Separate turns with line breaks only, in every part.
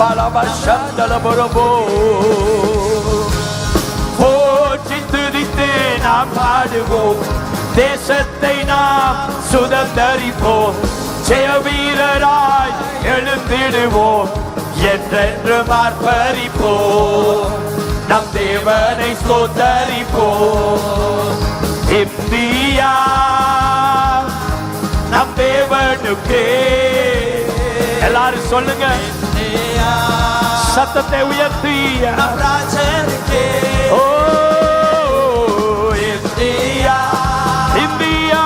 பலவசந்தலபுரபோ போற்றி துதித்து நாம் பாடுவோம், தேசத்தை நாம் சுதந்தரிப்போம், ஜெய வீரராய் எழுந்திடுவோம், என்றென்று மார்பரிப்போம், நம் தேவனை ஸ்தோத்தரிப்போம். இந்தியா நம் தேவனுக்கே. எல்லாரும் சொல்லுங்க, சத்தத்தை உயர்த்தி
நம் ராஜனுக்கே.
ஓ இந்தியா, இந்தியா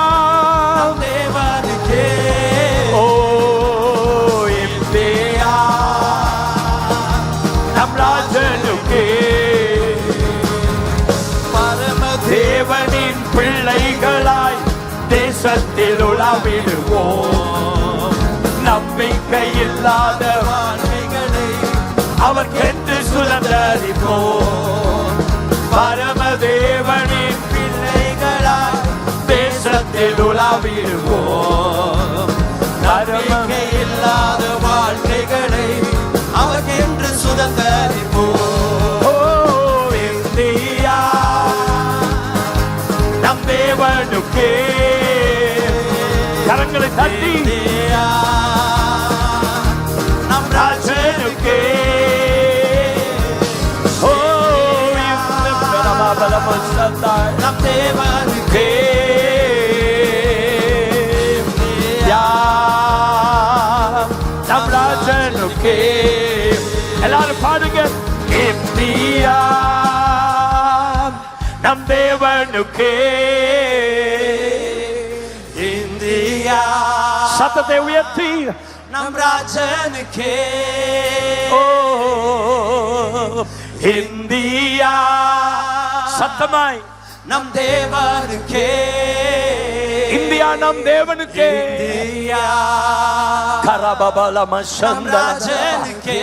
தேவனுக்கே.
ஓ இந்தியா நம் ராஜனுக்கே.
பரம
தேவனின் பிள்ளைகளாய் தேசத்தில் உலாவிடுவோம், நம்பிக்கை இல்லாத
வாழ்க்கைகளை
அவர்கென்று சுதந்தரிப்போம், பரமதேவனின்
பிள்ளைகளாய்
தேசத்தில் உலாவிடுவோம்.
நம்பிக்கை இல்லாத வாழ்க்கைகளை அவர்க்கென்று சுதந்தரிப்போம்.
ஓ இந்தியா நம் தேவனுக்கே. கரங்களை தட்டி
இந்தியா நம் ராஜனுக்கே.
ஓ
நம் தேவனுக்கே.
நம் ராஜனுக்கே. எல்லாரும் பாடுங்க. இந்தியா நம் தேவனுக்கே.
இந்தியா
சத்தத்தை உயர்த்தி
நம் ராஜனுக்கே.
ஓ இந்தியா சத்தமாய்
நம் தேவனுக்கே.
இந்தியா நம் தேவனுக்கே.
இந்தியா
கரபபல
நம்
மசந்தல
ராஜனுக்கே.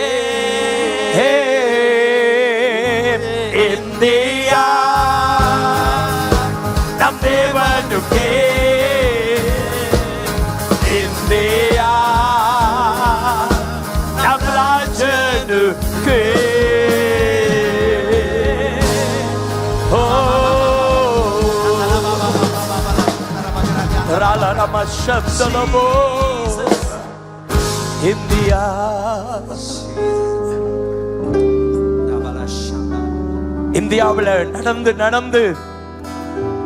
இந்தியா நம் தேவனுக்கே. இந்தியா நம் ராஜனுக்கே. ஓ ரலரமசந்தலமோ இந்தியா. இந்தியாவில் நடந்து நடந்து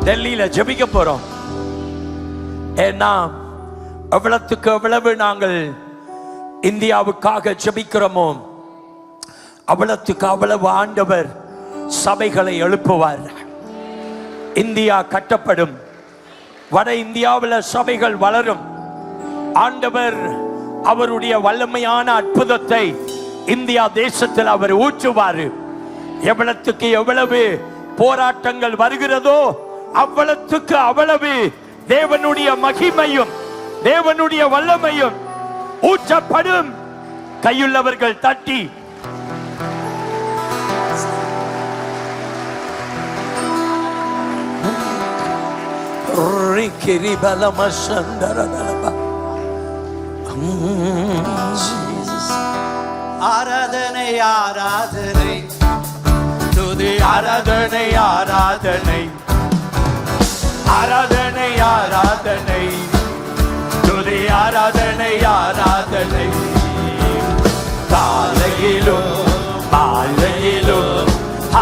டெல்லியில ஜெபிக்க போறோம். ஏன்னா எவ்வளவுக்கு எவ்வளவு நாங்கள் இந்தியாவுக்காக ஜெபிக்கிறோமோ அவ்வளவுக்கு அவ்வளவு ஆண்டவர் சபைகளை எழுப்புவார். இந்தியா கட்டப்படும். வட இந்தியாவில் சபைகள் வளரும். ஆண்டவர் அவருடைய வல்லமையான அற்புதத்தை இந்தியா தேசத்தில் அவர் ஊற்றுவார். எவ்வளவுக்கு எவ்வளவு போராட்டங்கள் வருகிறதோ அவ்வளவுக்கு அவ்வளவு தேவனுடைய மகிமையும் தேவனுடைய வல்லமையும் ஊற்றப்படும். கையுள்ளவர்கள் தட்டி
ஆராதனை ஆராதனை துதி
ஆராதனை ஆராதனை ஆராதனை ஆராதனை துதி ஆராதனை ஆராதனை. காலையிலும் மாலையிலும்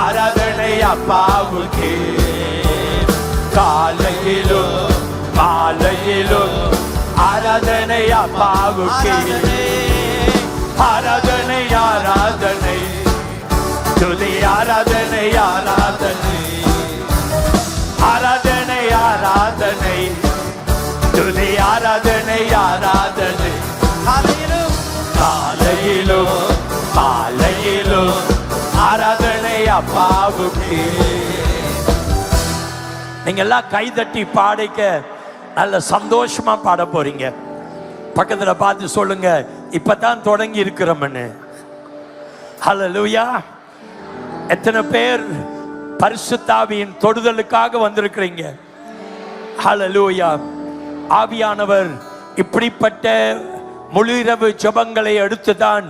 ஆராதனை அப்பாவுக்கே. காலையிலும் மாலையிலும் ஆராதனை அப்பாவுக்கே. ஆராதனை ஆராதனை துதி ஆராதனை ஆராதனை ஆராதனை ஆராதனை துதி ஆராதனை ஆராதனை. காலையிலும் மாலையிலும் ஆராதனை அப்பாவுக்கே. நீங்க எல்லாம் கைதட்டி பாடிக்க நல்ல சந்தோஷமா பாட போறீங்க. பக்கத்துல பார்த்து சொல்லுங்க, இப்பதான் தொடங்கி இருக்கிறோம்னு. ஹல்லேலூயா. எத்தனை பேர் பரிசுத்த ஆவியின் தொடுதலுக்காக வந்திருக்கிறீங்க? ஹல்லேலூயா. ஆவியானவர் இப்படிப்பட்ட முழு இரவு ஜெபங்களை எடுத்துதான்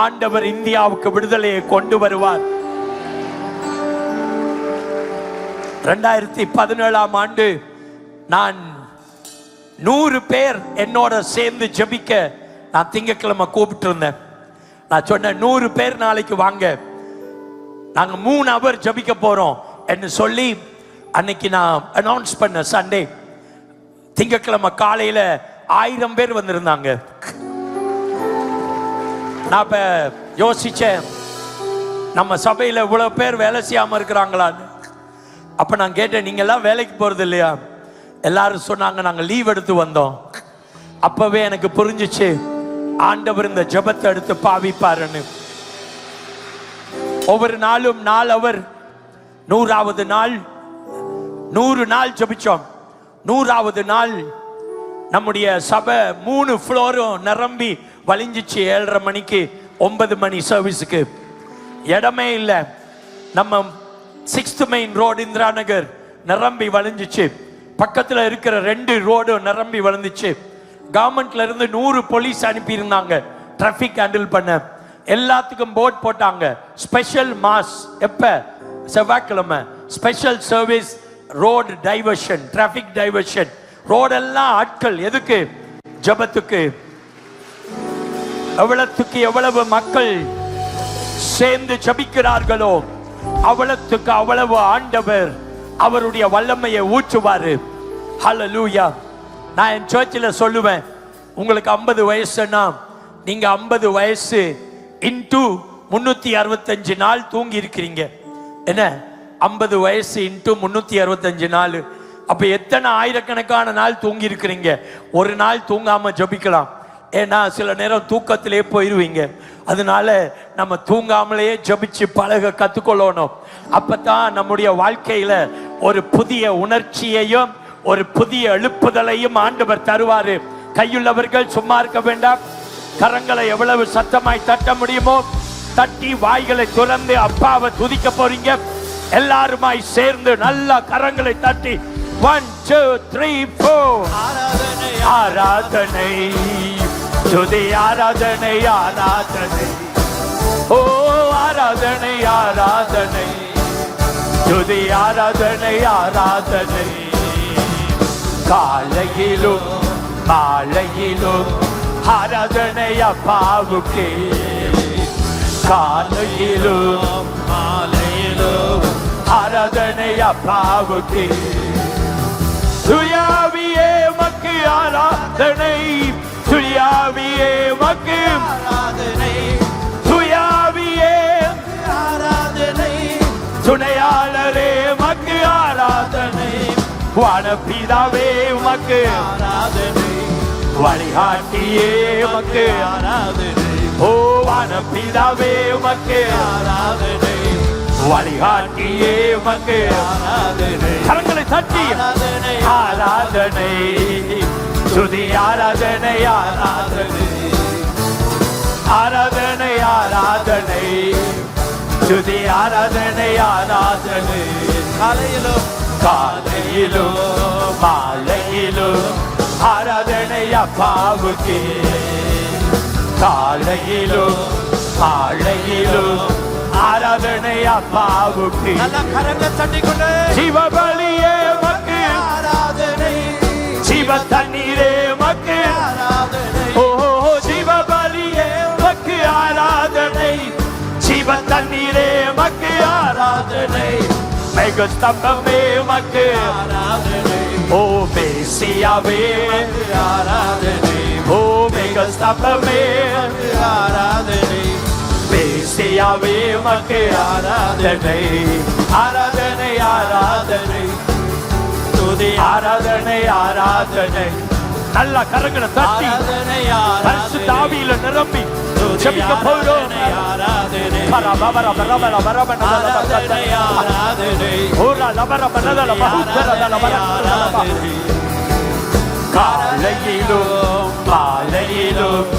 ஆண்டவர் இந்தியாவுக்கு விடுதலையை கொண்டு வருவார். 2017ஆம் ஆண்டு நான் 100 பேர் என்னோட சேர்ந்து ஜெபிக்க நான் திங்கட்கிழமை கூப்பிட்டு இருந்தேன். நான் சொன்னேன் 100 பேர் நாளைக்கு வாங்க, நாங்க 3 ஹவர் ஜெபிக்க போறோம் என்று சொல்லி அன்னைக்கு நான் அனௌன்ஸ் பண்ண சண்டே திங்கட்கிழமை காலையில 1000 பேர் வந்திருந்தாங்க. நான் இப்ப யோசிச்சேன், நம்ம சபையில இவ்வளவு பேர் வேலை செய்யாம இருக்கிறாங்களான்னு. அப்ப நான் கேட்டேன், நீங்க எல்லாம் வேலைக்கு போறது இல்லையா? எல்லாரும் சொன்னாங்க, நாங்க லீவ் எடுத்து வந்தோம். அப்பவே எனக்கு புரிஞ்சிச்சு, ஆண்டவர் இந்த ஜெபத்தை எடுத்து பாவிப்பாருன்னு. ஒவ்வொரு நாளும் 4 ஹவர், 100வது நாள் 100 நாள் ஜெபிச்சோம். 100வது நாள் நம்முடைய சபை 3 ஃப்ளோரும் நிரம்பி வலிஞ்சிச்சு. 7:30 மணிக்கு 9 மணி சர்வீஸுக்கு இடமே இல்லை. நம்ம 6th மெயின் ரோடு இந்திரா நகர் நிரம்பி வழிஞ்சிச்சு. பக்கத்துல இருக்கிற 2 ரோடு நிரம்பி வழிஞ்சிச்சு. கவர்மெண்ட்ல இருந்து 100 போலீஸ் அனுப்பி இருந்தாங்க டிராபிக் ஹேண்டில் பண்ண. எல்லாத்துக்கும் போர்ட் போட்டாங்க, ஸ்பெஷல் மாஸ். எப்ப? செவ்வாய்க்கிழமை special service, road diversion, traffic diversion. ரோடெல்லாம் ஆட்கள் எதுக்கு? ஜபத்துக்கு. எவ்வளவுக்கு எவ்வளவு மக்கள் சேர்ந்து ஜபிக்கிறார்களோ அவ்வளவுக்கு அவ்வளவு ஆண்டவர் அவருடைய வல்லமையை ஊற்றுவாரு. ஹல்லேலூயா. நான் என் சர்ச்சில் சொல்லுவேன், உங்களுக்கு 50 வயசுன்னா நீங்க 50 வயசு இன்டூ 365 நாள் தூங்கி இருக்கிறீங்க. என்ன? 50 வயசு இன்டூ 365 நாள். அப்ப எத்தனை ஆயிரக்கணக்கான நாள் தூங்கி இருக்கிறீங்க? ஒரு நாள் தூங்காம ஜபிக்கலாம். ஏன்னா சில நேரம் தூக்கத்திலே போயிருவீங்க. அதனால நம்ம தூங்காமலேயே ஜபிச்சு பழக கத்துக்கொள்ளணும். அப்பதான் நம்முடைய வாழ்க்கையில ஒரு புதிய உணர்ச்சியையும் ஒரு புதிய எழுப்புதலையும் ஆண்டவர் தருவாரு. கையுள்ளவர்கள் சும்மா இருக்க வேண்டாம். கரங்களை எவ்வளவு சத்தமாய் தட்ட முடியுமோ தட்டி வாய்களை துறந்து அப்பாவை துதிக்க போறீங்க. எல்லாருமாய் சேர்ந்து நல்ல கரங்களை தட்டி 1 2 3 4 ஆராதனை, துதி ஆராதனை, ஆராதனை, ஓ ஆராதனை, ஆராதனை, துதி ஆராதனை, ஆராதனை. காலையிலும் மாலையிலும் ஆராதனை அப்பாவுக்கே. காலையிலும் மாலையிலும் ஆராதனை அப்பாவுக்கே. துயாவியே மக்கு ஆராதனை, துயாவியே மக்கு ஆராதனை, துயாவியே ஆராதனை, துணையாளரே மக்கு ஆராதனை, வானபிதாவே மக்கு ஆராதனை, வழிகாட்டியே மக்கு ஆராதனை, ஓ வானபிதாவே மக்கு ஆராதனை, வழிகாட்டியே மக்கு ஆராதனை. கரங்களை தட்டி ஆராதனை, துதி ஆராதனை, ஆராதனை, ஆராதனை, ஆராதனை, துதி ஆராதனை, ஆராதனை. காலையிலும் காலையிலும் மாலையிலும் ஆராதனை அப்பாவுக்கே. காலையிலும் மாலையிலும் ஆராதனை அப்பாவுக்கு.
நல்ல கரங்களை தட்டிக்கொண்டு
சிவபலியே மக்கு
ஆராதனை,
சிவ தண்ணீரே மக்கு
ஆராதனை,
ஓ சிவபலியே மக்கு ஆராதனை, சிவ தண்ணீரே மக்கு ஆராதனை, மேக ஸ்தம்பமே மக்கு ஆராதனை, ஓ மேசியாவே
ஆராதனை,
ஓ மேக ஸ்தம்பமே
ஆராதனை,
மேசியாவே மக்கு ஆராதனை, ஆராதனை, ஆராதனை, துதி ஆராதனை, ஆராதனை. நல்ல கரங்களை தட்டி
ஆராதனை,
பரிசுத்த
ஆராதனை,
ஆவியில நிரம்பி
துதி
ஜெபிக்க போறோம்.
ஆராதனை,
ஆராதனை,
ஆராதனை,
காலையிலும் மாலையிலும்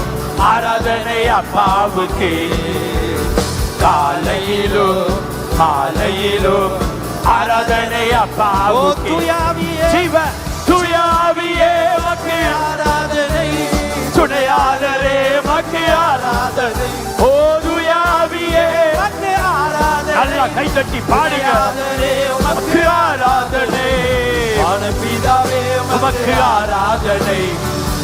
ஆராதனை அப்பாவுக்கு. காலையிலும் மாலையிலும் ஆராதனை அப்பாவுக்கு.
துயாவியே
சிவ துயாவியே மக்கு
ஆராதனை,
துணையாளரே மக்கு ஆராதனை, ஓ துயாவியே
மக்கு ஆராதனை,
நல்லா கை தட்டி பாடுங்க. மக்கு ஆராதனை,
வானபிதாவே
மக்கு ஆராதனை,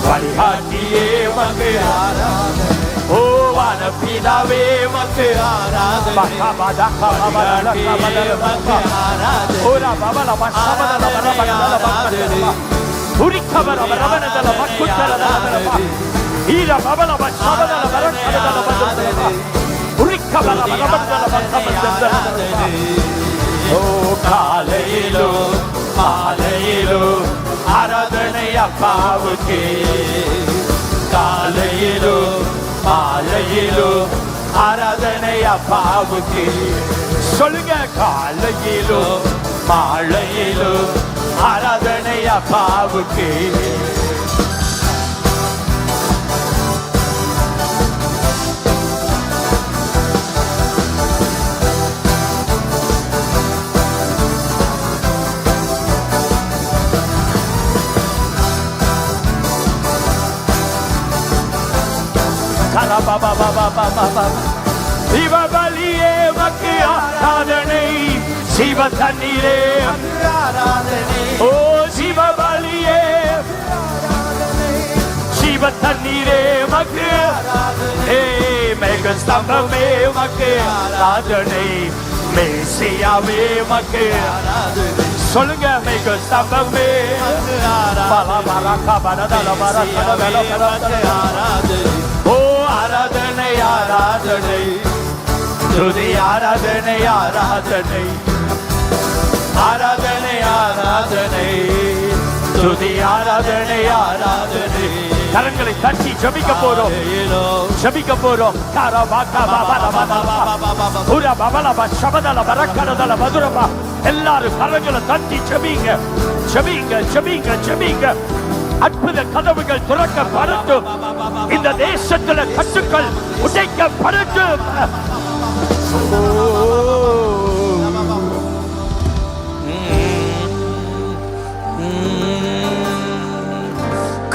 வழிகாட்டியே மக்கு ஆராதனை, ஓ வானபிதாவே மக்கு ஆராதனை, ஓரா பபல பசபல பரபல பரபல உரிக்கபர பரபனதல மக்குத்தல ஈர பபல பசபல பரபல பரபல உரிக்கபர பரபல பரபல. ஓ காலையிலும் மாலையிலும் ஆராதனை அப்பாவுக்கு. காலையிலும் மாலையிலும் ஆராதனை அப்பாவுக்கு. சொல்லுங்க, காலையிலும் மாலையிலும் ஆராதனை அப்பாவுக்கு. சிவபலியே மக்கு ஆராதனை, சிவ தண்ணீரே
ஆராதனை,
ஓ சிவபலியே, சிவ தண்ணீரே மக்கு ஆராதனை, மேக ஸ்தம்பமே மக்கு ஆராதனை, மேசியாவே மக்கு ஆராதனை. சொல்லுங்க, மேக ஸ்தம்பமே ஓ ஆராதனை ஆராதனை, துதி ஆராதனை ஆராதனை, ஆராதனை ஆராதனை, துதி ஆராதனை ஆராதனை. கரங்களை தட்டி ஜெபிக்க போறோம், ஜெபிக்க போறோம். எல்லாரும் கரங்களை தட்டி ஜெபிங்க, ஜெபிங்க, ஜெபிங்க, ஜெபிங்க. அற்புத கதவுகள் திறக்கப்படட்டும், இந்த தேசத்துல கட்டுக்கள் உடைக்கப்படட்டும்.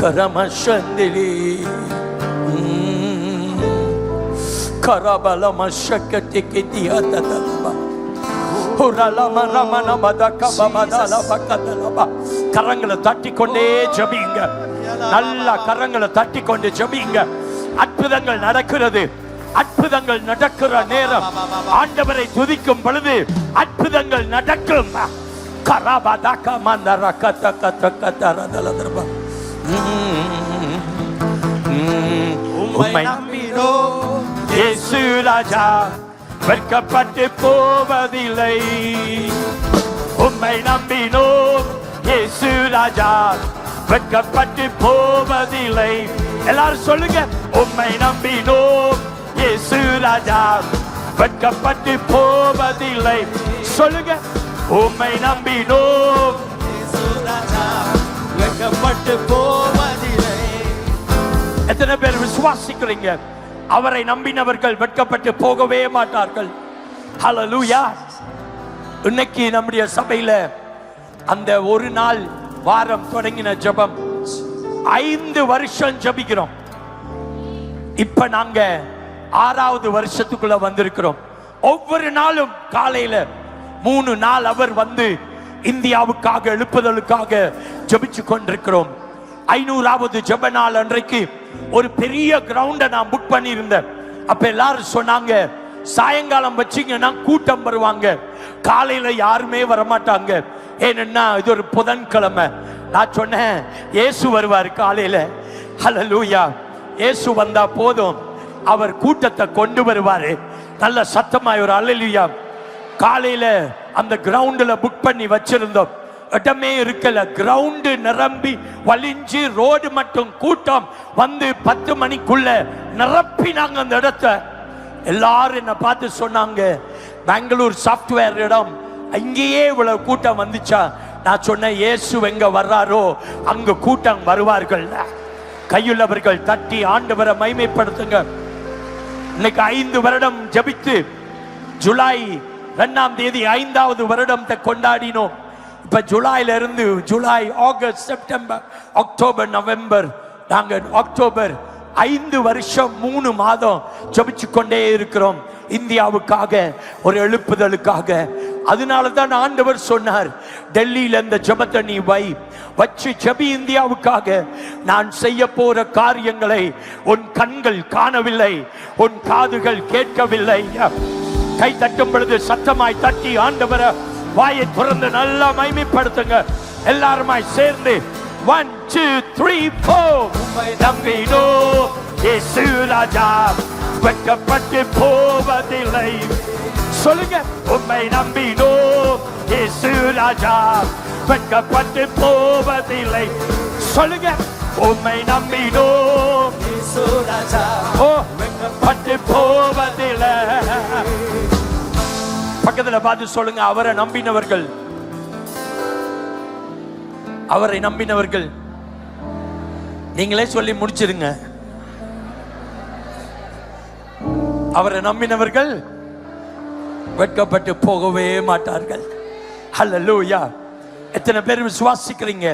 கரமசந்திலி கரபல மஷக்கட்டிக்கு தியாதலபா உரலம ரமன மதகபமதல பக்கதலபா. கரங்களை தட்டிக்கொண்டே ஜெபிங்க, நல்ல கரங்களை தட்டிக்கொண்டு ஜெபிங்க. அற்புதங்கள் நடக்கிறது, அற்புதங்கள் நடக்கிற நேரம், ஆண்டவரை துதிக்கும் பொழுது அற்புதங்கள் நடக்கும். கரபதக மந்தர கத கத கதரதலதரபா.
உம்மை நம்பினோம்
இயேசு ராஜா, வெட்கப்பட்டு போவதில்லை. உம்மை நம்பினோம் இயேசு ராஜா, வெட்கப்பட்டு போவதில்லை. எல்லாரும் சொல்லுங்க, உம்மை நம்பினோம் இயேசு ராஜா, வெட்கப்பட்டு போவதில்லை. சொல்லுங்க, உம்மை நம்பினோம்
இயேசு ராஜா, வெட்கப்பட்டு போவதில்லை.
எத்தனை பேர் விசுவாசிக்கிறீங்க? அவரை நம்பினவர்கள் வெட்கப்பட்டு போகவே மாட்டார்கள். ஹல்லேலூயா. இன்னைக்கு நம்முடைய சபையில அந்த ஒரு நாள் வாரம் தொடங்கின ஜெபம் 5 வருஷம் ஜெபிக்கிறோம். இப்ப நாங்க 6வது வருஷத்துக்குள்ள வந்திருக்கிறோம். ஒவ்வொரு நாளும் காலையில 3 நாள் அவர் வந்து இந்தியாவுக்காக எழுப்புதலுக்காக ஜெபிச்சு கொண்டிருக்கிறோம். 500வது ஜெப நாள் அன்றைக்கு ஒரு பெரிய கிரவுண்ட நான் புக் பண்ணியிருந்தேன். அப்ப எல்லாரும் சொன்னாங்க, சாயங்காலம் வச்சீங்கன்னா கூட்டம் வருவாங்க, காலையில யாருமே வரமாட்டாங்க. ஏன்னா இது ஒரு புதன்கிழமை. நான் சொன்னேன், இயேசு வருவார் காலையில. ஹல்லேலூயா. இயேசு வந்தா போதும், அவர் கூட்டத்தை கொண்டு வருவாரு. நல்ல சத்தமாய் ஒரு ஹல்லேலூயா. காலையில அந்த கிரவுண்ட்ல புக் பண்ணி வச்சிருந்தோம். இடமே இருக்கல, கிரவுண்டு நிரம்பி வலிஞ்சு ரோடு மட்டும் கூட்டம் வந்து 10 மணிக்குள்ள நிரப்பினாங்க அந்த இடத்தை. எல்லாரும் என்ன பார்த்து சொன்னாங்க, பெங்களூர் சாஃப்ட்வேர் இடம், அங்கேயே இவ்வளவு கூட்டம் வந்துச்சா? நான் சொன்னேன், இயேசு எங்க வர்றாரோ அங்க கூட்டம் வருவார்கள். கையுள்ளவர்கள் தட்டி ஆண்டவரை மகிமைப்படுத்துங்க. இன்னைக்கு 5 வருடம் ஜெபித்து ஜூலை 2ஆம் தேதி 5வது வருடத்தை கொண்டாடினோம். இப்ப ஜூலைல இருந்து July, August, September, October, November, நாங்க அக்டோபர் 5 வருஷம் 3 மாதம் ஜெபிச்சு கொண்டே இருக்கிறோம் இந்தியாவுக்காக, ஒரு எழுப்புதலுக்காக. அதனால தான் ஆண்டவர் சொன்னார், டெல்லியில இந்த ஜெபத்தை நீ வச்சு ஜெபி இந்தியாவுக்காக. நான் செய்ய போற காரியங்களை உன் கண்கள் காணவில்லை, உன் காதுகள் கேட்கவில்லை. கை தட்டும் பொழுது சத்தமாய் தட்டி ஆண்டவரை வாயை திறந்து நல்லா மகிமைப்படுத்துங்க. எல்லாருமாய் சேர்ந்து 1 2 3 4. உம்மை நம்பினோ இயேசு ராஜா, வெட்கப்பட்டு போவதில்லை. சொல்லுங்க, உம்மை நம்பினோ இயேசு ராஜா, வெட்கப்பட்டு போவதில்லை. சொல்லுங்க, உம்மை நம்பினோ
இயேசு ராஜா,
ஓ வெட்கப்பட்டு போவதில்லை. பக்கத்துல பார்த்து சொல்லுங்க, அவரை நம்பினவர்கள், அவரை நம்பினவர்கள். நீங்களே சொல்லி முடிச்சிருங்க, அவரை நம்பினவர்கள் வெட்கப்பட்டு போகவே மாட்டார்கள். ஹல்லேலூயா. எத்தனை பேர் விசுவாசிக்கிறீங்க?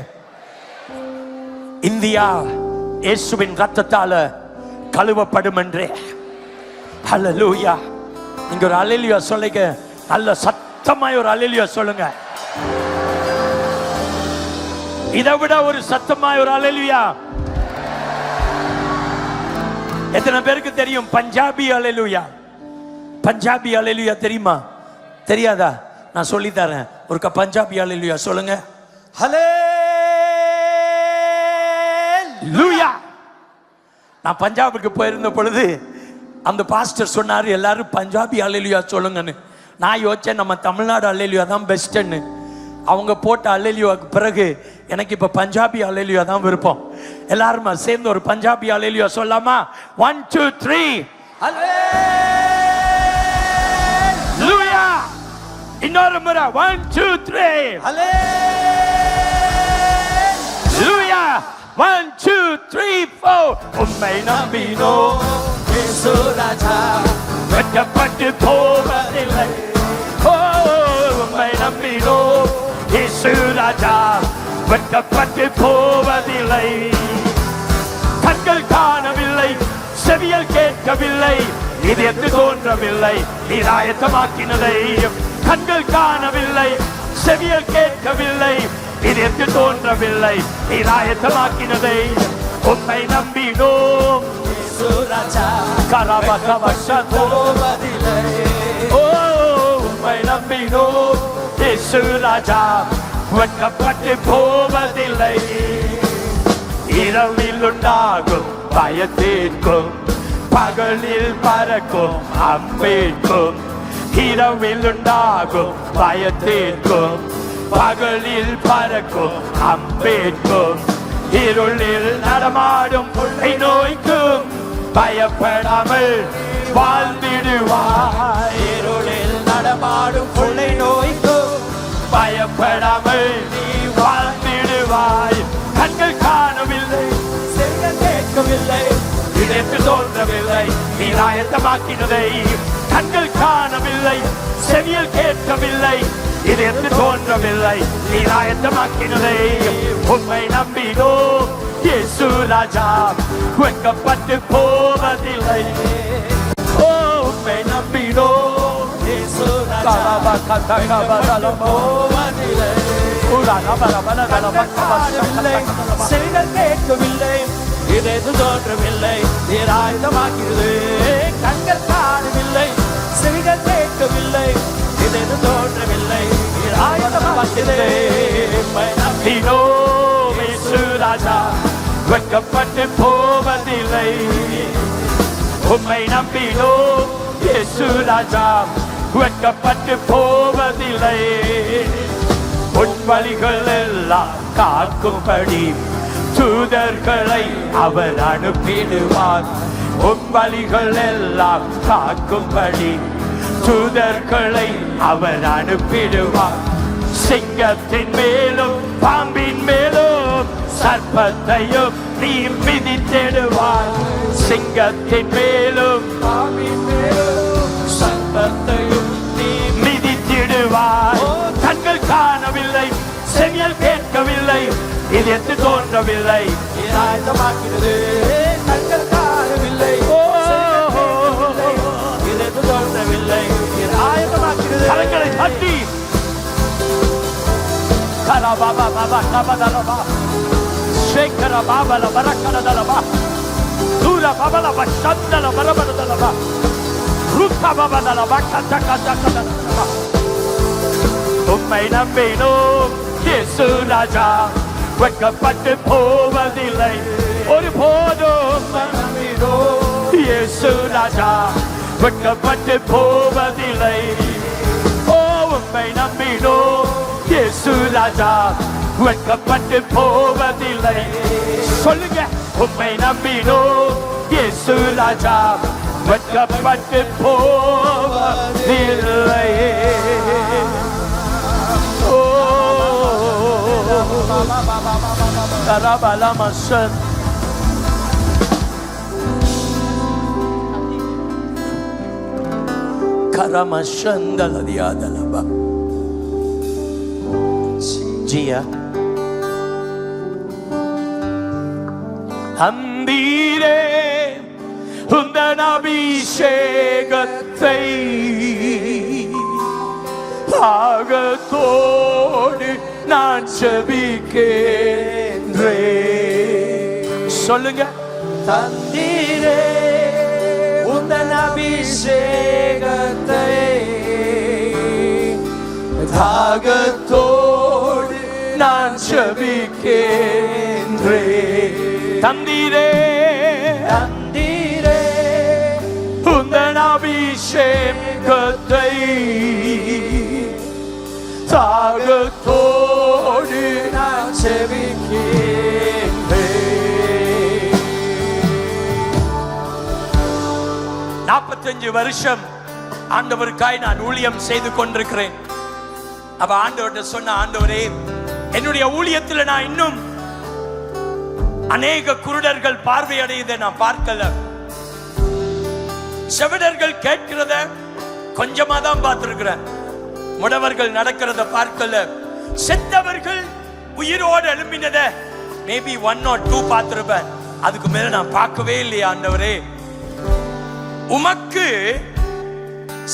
இந்தியா இயேசுவின் ரத்தத்தால கழுவப்படும் என்றே. ஹல்லேலூயா. நீங்க ஒரு அல்லேலூயா சொல்லுங்க, நல்ல சத்தமாய் ஒரு அல்லேலூயா சொல்லுங்க. இதை விட ஒரு சத்தமாய் ஒரு அல்லேலூயா. எத்தனை பேருக்கு தெரியும் பஞ்சாபி அல்லேலூயா? பஞ்சாபி அல்லேலூயா தெரியுமா? தெரியாதா? நான் சொல்லி தரேன். ஒரு பஞ்சாபி அல்லேலூயா சொல்லுங்க. ஹல்லேலூயா. நான் பஞ்சாபுக்கு போயிருந்த பொழுது அந்த பாஸ்டர் சொன்னாரு, எல்லாரும் பஞ்சாபி அல்லேலூயா சொல்லுங்கன்னு. நான் யோசிச்சேன், நம்ம தமிழ்நாடு அல்லேலூயா தான் பெஸ்ட்ன்னு. அவங்க போட்ட அல்லேலூயாக்கு பிறகு எனக்கு இப்ப பஞ்சாபி அல்லேலூயா தான் விருப்பம். எல்லாரும் சேர்ந்து ஒரு பஞ்சாபி அல்லேலூயா சொல்லலாமா? 1 2 3 ஹல்லேலூயா. இன்னொரு முறை 1 2 3 ஹல்லேலூயா. 1 2 3 4 உம்மை நம்பினோம்
இயேசு ராஜா,
வெட்கப்பட்டு போவதில்லை. ஓ, உம்மை நம்பினோம் இயேசு ராஜா, வெட்கப்பட்டு போவதில்லை. கண்கள் காணவில்லை, செவியல் கேட்கவில்லை, இதயத்தில் தோன்றவில்லை நீர் ஆயத்தமாக்கினதை. கண்கள் காணவில்லை, செவியல் கேட்கவில்லை, இதயத்தில் தோன்றவில்லை நீர் ஆயத்தமாக்கினதை. உம்மை நம்பினோம்
இயேசு ராஜா,
கரபகவசதோவதில்லை. ஓ, உம்மை நம்பினோம் இயேசு ராஜா, வெட்கப்பட்டு போவதில்லை. இரவில் உண்டாகும் பயத்திற்கும் பகலில் பறக்கும் அம்பேற்கும். இரவில் உண்டாகும் பயத்திற்கும் பகலில் பறக்கும் அம்பேற்கும். இருளில் நடமாடும் கொள்ளை நோய்க்கும் பயப்படாமல் வாழ்ந்திடுவாய்.
இருளில் நடமாடும் கொள்ளை நோய்க்கும்
பயப்படாமல் நீ வாழ்ந்திடுவாய். கண்கள் காணவில்லை,
செவிகள் கேட்கவில்லை,
இதற்கு தோன்றவில்லை நீர் ஆயத்தமாக்கினதை. கண்கள் காணவில்லை, செவியல் கேட்கவில்லை, இதற்கு தோன்றவில்லை நீர் ஆயத்தமாக்கினதை. உம்மை நம்பினோம் இயேசு ராஜா, வெட்கப்பட்டு போவதில்லை. ஓ, உம்மை நம்பினோம்
இயேசு ராஜா, வெட்கப்பட்டு போவதில்லை. செவிகள் கேட்கவில்லை, இதயத்தில் தோன்றவில்லை நீர் ஆயத்தமாக்கிறது. கண்கள் காணவில்லை, செவிகள் கேட்கவில்லை, இதயத்தில் தோன்றவில்லை நீர் ஆயத்தமாக்கிறது.
நம்பினோம் இயேசு ராஜா, வெட்கப்பட்டு போவதில்லை. உம்மை நம்பினோம் இயேசு ராஜா, வெட்கப்பட்டு போவதில்லை. உன் வழிகள் எல்லாம் காக்கும்படி தூதர்களை அவர் அனுப்பிடுவார். உன் வழிகள் எல்லாம் காக்கும்படி தூதர்களை அவர் அனுப்பிடுவார். சிங்கத்தின் மேலும் பாம்பின் மேலும் சர்ப்பத்தையும் நீ மிதித்திடுவார். சிங்கத்தின் மேலும்
பாம்பின் மேலும் சர்ப்பத்தையும் நீ
மிதித்திடுவார். கண்கள் காணவில்லை, செவியல் கேட்கவில்லை, இதற்கு தோன்றவில்லை
நீர் ஆயத்தமாக்கிறது. கண்கள் காணவில்லை, இதயத்தில் தோன்றவில்லை நீர் ஆயத்தமாக்கிறது.
கரங்களை தட்டி கரபாபா பாபா கபதலபா சேகர பாபல வரக்கடதலபா தூர பாபல வசந்தல வரபதலபா ருக்க பாபதலபா கதகதகதலபா. உம்மை நம்பினோம் இயேசு ராஜா, வெட்கப்பட்டு போவதில்லை ஒருபோதும்.
நம்பினோம்
இயேசு ராஜா, வெட்கப்பட்டு போவதில்லை. ஓ, உம்மை நம்பினோம் இயேசு ராஜா, வெட்கப்பட்டு போவதில்லை. சொல்லுங்க, உம்மை நம்பினோம் இயேசு ராஜா, வெட்கப்பட்டு போவதில்லை. ஓ, கரபலமசன் கரமசந்தலதியாதலபா ஜியா அம்பீரே உந்தன் அபிஷேகத்தை தாகத்தோடு நான் ஜெபிக்கின்றேன். சொல்லுங்க.
தந்தீரே உந்தன் அபிஷேகத்தை தாகத்தோடு நான் ஜெபிக்கின்றேன்.
தந்தீரே
தந்தீரே
உந்தன் அபிஷேகத்தை தாகத்தோடு
நான் ஜெபிக்கின்றேன்.
45 வருஷம் ஆண்டவருக்காய் நான் ஊழியம் செய்து கொண்டிருக்கிறேன். அப்ப ஆண்டவர்கிட்ட சொன்ன, ஆண்டவரே, என்னுடைய ஊழியத்துல நான் இன்னும் அநேக குருடர்கள் பார்வையடையதை நான் பார்க்கல, செவிடர்கள் கேட்கிறத கொஞ்சமா தான் பார்த்திருக்கிறேன், முடவர்கள் நடக்கிறத பார்க்கல, செத்தவர்கள் உயிரோடு எழும்பினத மேபி 1 or 2 பார்த்திருப்பேன், அதுக்கு மேல நான் பார்க்கவே இல்லையா ஆண்டவரே. உமக்கு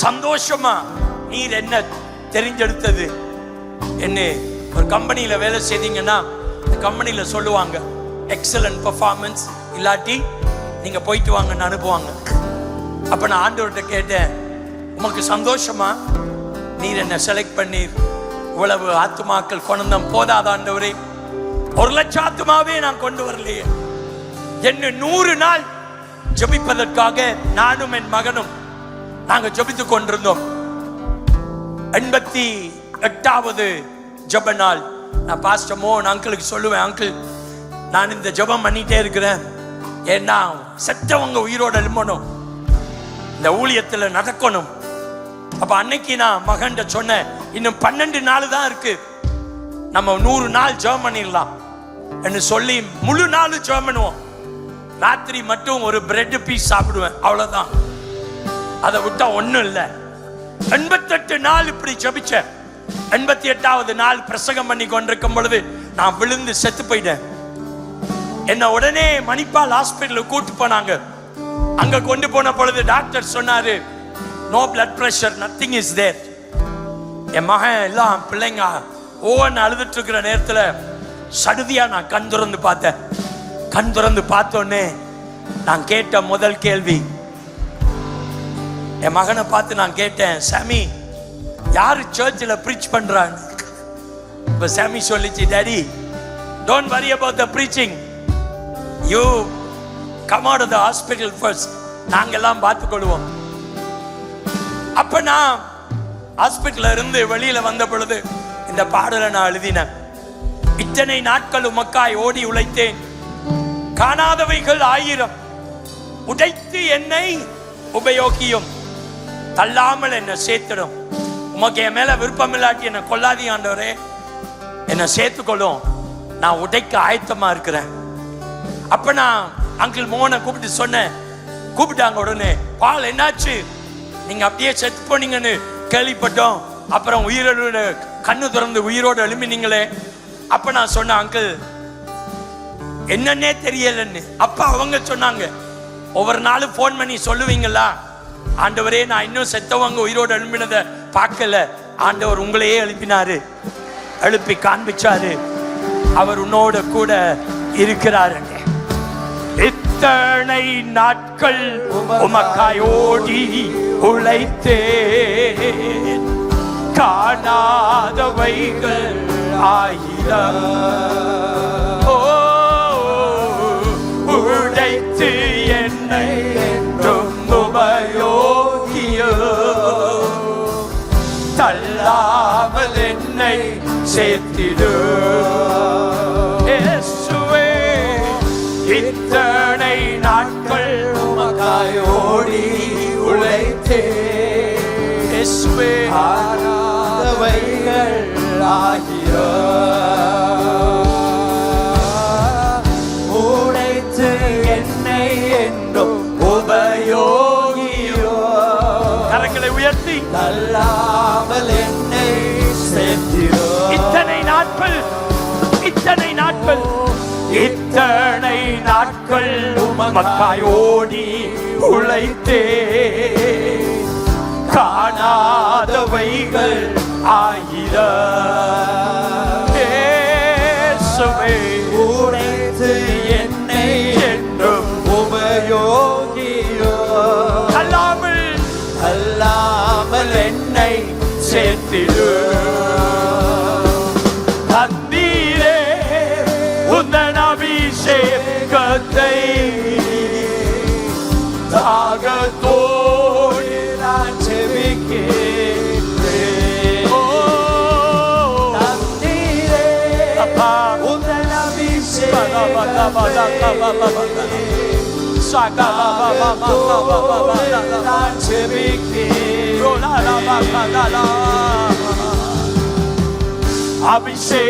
சந்தோஷமா நீர் என்ன தெரிஞ்செடுத்தது? என்ன ஒரு கம்பெனியில வேலை செய்தீங்கன்னா இந்த கம்பெனியில சொல்லுவாங்க எக்ஸலன்ட் பெர்ஃபார்மன்ஸ், இல்லாட்டி நீங்க போயிட்டு வாங்கன்னு அனுப்புவாங்க. அப்ப நான் ஆண்டவர்கிட்ட கேட்டேன், உமக்கு சந்தோஷமா நீர் என்ன செலக்ட் பண்ணீர்? இவ்வளவு ஆத்துமாக்கள் கொண்டம் போதாத ஆண்டவரே, 1,00,000 ஆத்துமாவே நான் கொண்டு வரலையே. என்ன 100 நாள் ஜெபிப்பதற்காக நானும் என் மகனும் நாங்க ஜெபித்துக் கொண்டிருந்தோம். 88வது ஜெப நாள். நான் பாஸ்டர் மோகன் அங்கிளுக்கு சொல்லுவேன், அங்கிள் நான் இந்த ஜெபம் பண்ணிட்டே இருக்கிறேன், ஏன்னா செத்தவங்க உயிரோட எழும்பணும், இந்த ஊழியத்துல நடக்கணும். அப்ப அன்னைக்கு நான் மகன் சொன்னேன், இன்னும் 12 நாள் தான் இருக்கு, நம்ம 100 நாள் ஜெபம் பண்ணிடலாம் என்று சொல்லி முழு நாள் ஜெபம் பண்ணுவோம். ராத்திரி மட்டும் ஒரு பிரெட் பீஸ் சாப்பிடுவேன், அவ்வளவுதான், அதை விட்டா ஒண்ணும் இல்லை. 88 நாள் இப்படி ஜெபிச்ச. 88வது நாள் பிரசங்கம் பண்ணி கொண்டிருக்கும் பொழுது நான் விழுந்து செத்து போயிட்டேன். என்ன உடனே மணிப்பால் ஹாஸ்பிட்டலுக்கு கூட்டு போனாங்க. அங்க கொண்டு போன பொழுது டாக்டர் சொன்னாரு, no blood pressure, nothing is there. என் மகன் எல்லாம் பிள்ளைங்க ஓன்னு அழுதுட்டு இருக்கிற நேரத்துல சடுதியா நான் கண் திறந்து பார்த்தேன். கண் திறந்து பார்த்தோன்னே நான் கேட்ட முதல் கேள்வி, என் மகனை பார்த்து நான் கேட்டேன், சாமி யாரு சர்ச்சில் பிரீச் பண்றாங்க? இப்ப சாமி சொல்லிச்சு, daddy don't worry about the preaching, you come out of the hospital first, நாங்க எல்லாம் பார்த்துக்கொள்வோம். அப்ப நான் ஹாஸ்பிட்டல்ல இருந்து வெளியில வந்த பொழுது இந்த பாடலை நான் எழுதினேன். இத்தனை நாட்கள் உமக்காய் ஓடி உழைத்தேன், காணாதவைகள் 1000 உடைத்து என்னை உபயோகியும், தள்ளாமல் என்ன சேர்த்திடும். உமக்கு என் மேல விருப்பம் இல்லாட்டி என்ன கொல்லாதீங்க ஆண்டவரே, என்ன சேர்த்துக்கொள்ளும், நான் உடைக்க ஆயத்தமா இருக்கிறேன். அப்ப நான் அங்கிள் மோகனை கூப்பிட்டு சொன்னேன். கூப்பிட்டாங்க உடனே, பால் என்னாச்சு, நீங்க அப்படியே செத்து போனீங்கன்னு கேள்விப்பட்டோம், அப்புறம் உயிரோட கண்ணு திறந்து உயிரோடு எழுப்பினீங்களே. அப்ப நான் சொன்னேன், அங்கிள் என்னன்னே தெரியலன்னு. அப்ப அவங்க சொன்னாங்க, ஒவ்வொரு நாளும் போன் பண்ணி சொல்லுவீங்களா, ஆண்டவரே நான் இன்னும் செத்தவங்க உயிரோடு எழுப்பினதை பார்க்கல, ஆண்டவர் உங்களையே எழுப்பினாரு, எழுப்பி காண்பிச்சாரு, அவர் உன்னோட கூட இருக்கிறாரு. இத்தனை நாட்கள் உமக்காய் ஓடி உழைத்தேன், காணாதவைகள் 1000 உடைத்து என்னை என்றும் உபயோகியோ, தள்ளாமல் என்னை சேர்த்திடு. இயேசுவே இத்தனை நாட்கள் உமக்காய் ஓடி உழைத்தேன், இயேசுவே
காணாதவைகள் 1000 உடைத்து என்னை என்றும் உபயோகியோ,
கரங்களை உயர்த்தி
தள்ளாமல் என்னை சேர்த்திரோ.
இத்தனை நாட்கள் இத்தனை நாட்கள் நாட்கள் உமக்காய் ஓடி உழைத்தே காணாதவைகள் ஆயிரம் இயேசுவே
உடைத்து என்னை
என்றும்
உபயோகியோ அல்லாமல் என்னை
சேர்த்திடு தந்தீரே உந்தன் அபிஷேகத்தை தாகத்தோடு
நான் செபிக்கிறேன். தந்தீரே
அப்பா
உந்தன் அபிஷேகத்தை நான்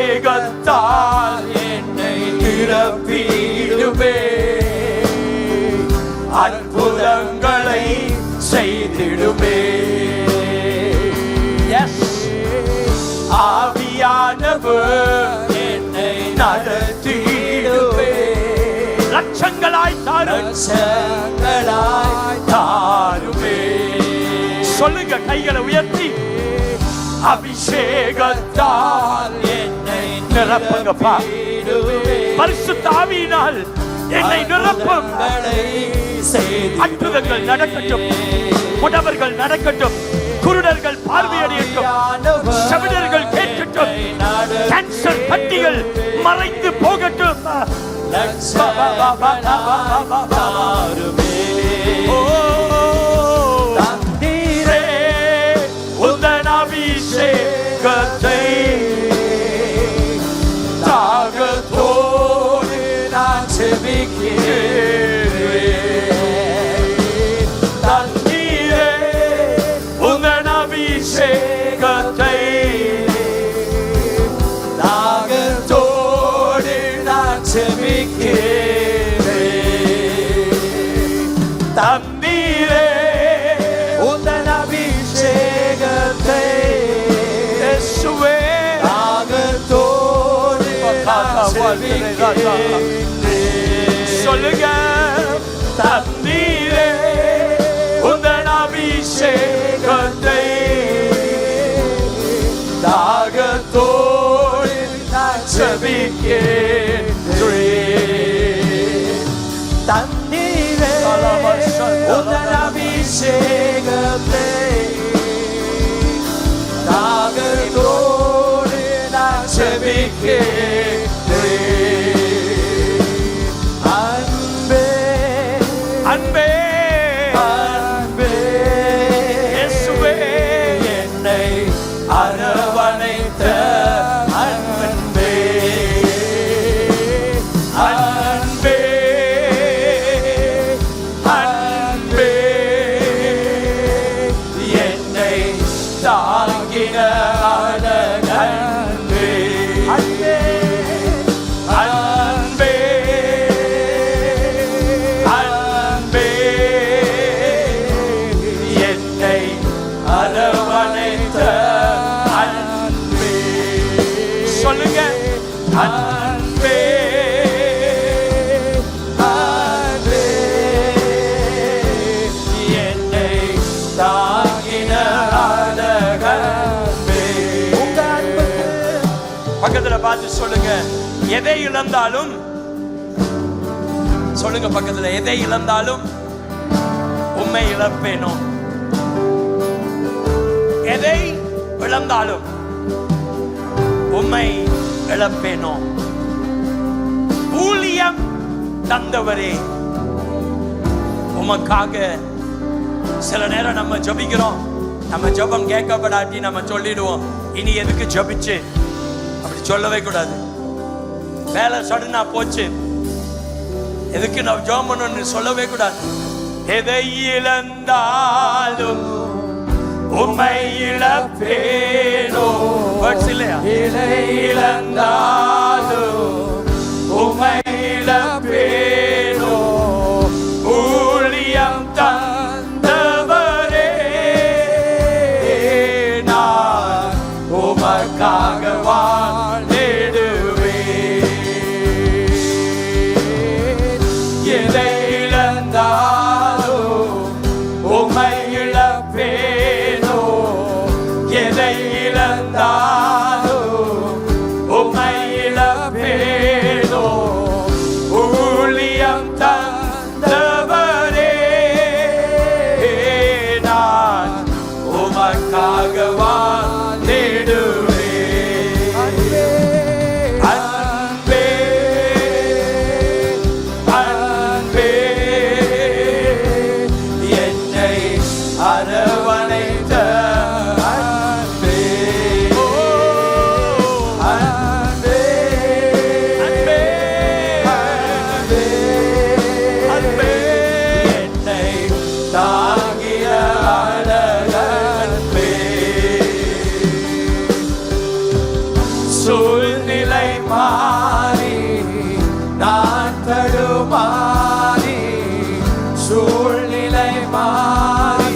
அபிஷேகத்தால்
என்னை நிரப்பிடுவே
அற்புதங்களை செய்திடுமே ஆவியானவர்
என்னை
நடத்திடுவே லட்சங்களாய் தாரும்
லட்சங்களாய்
தாருமே சொல்லுங்க கைகளை உயர்த்தி அபிஷேகத்தால்
என்னை
நிரப்புங்கப்பா
நிரப்பிடுவே
பரிசுத்த ஆவியினால் என்னை நிரப்பும் அற்புதங்கள் நடக்கட்டும் புடவர்கள் நடக்கட்டும் குருடர்கள் பார்வையடையட்டும் செவிடர்கள் கேட்கட்டும் கேன்சர் கட்டிகள் மறைந்து போகட்டும் தந்தீரே உந்தன் அபிஷேகத்தை தாகத்தோடு நான் செபிக்கிறேன். தந்தீரே உந்தன் அபிஷேகத்தை தாகத்தோடு நான் செபிக்கிறேன். தந்தீரே
உந்தன் அபிஷேகத்தை
இயேசுவே
தாகத்தோடு நான் செபிக்கிறேன்.
சொல்லுங்க தந்தீரே உந்தன் அபிஷேகத்தை தாகத்தோடு நான் செபிக்கிறேன்.
தந்தீரே உந்தன் அபிஷேகத்தை தாகத்தோடு நான் செபிக்கிறேன். அன்பே
அன்பே
அன்பே
இயேசுவே
என்னை அரவணைத்த அன்பே
அன்பே அன்பே
என்னை தாங்கின அன்பே
அன்பே அன்பே அன்பே என்னை அரவணைத்த அன்பே சொல்லுங்க அன்பே
அன்பே என்னை தாங்கின அன்பே உங்க அன்புக்கு
பக்கத்துல பார்த்து சொல்லுங்க எதை இழந்தாலும் சொல்லுங்க பக்கத்துல எதை இழந்தாலும் உம்மை இழப்பேனோ எதை இழந்தாலும் உம்மை இழப்பேனோ ஊழியம் தந்தவரே உமக்காக சில நேரம் நம்ம ஜபிக்கிறோம் நம்ம ஜபம் கேட்கப்படாட்டி நம்ம சொல்லிடுவோம் இனி எதுக்கு ஜபிச்சு அப்படி சொல்லவே கூடாது வேலை சடனா போச்சு எதுக்கு நான் ஜெபம் பண்ணணும்னு சொல்லவே கூடாது எதை இழந்தாலும் உம்மை இழப்பேனோ வேர்ட்ஸ் இல்லையா
இலை இழந்தாலும் உம்மை இழப்பேனோ
ஊழியம் தந்தவரே
நான் உமக்காக வாழ்ந்திடுவேன். சூழ்நிலை மாறி நான் தடுமாறி சூழ்நிலை மாறி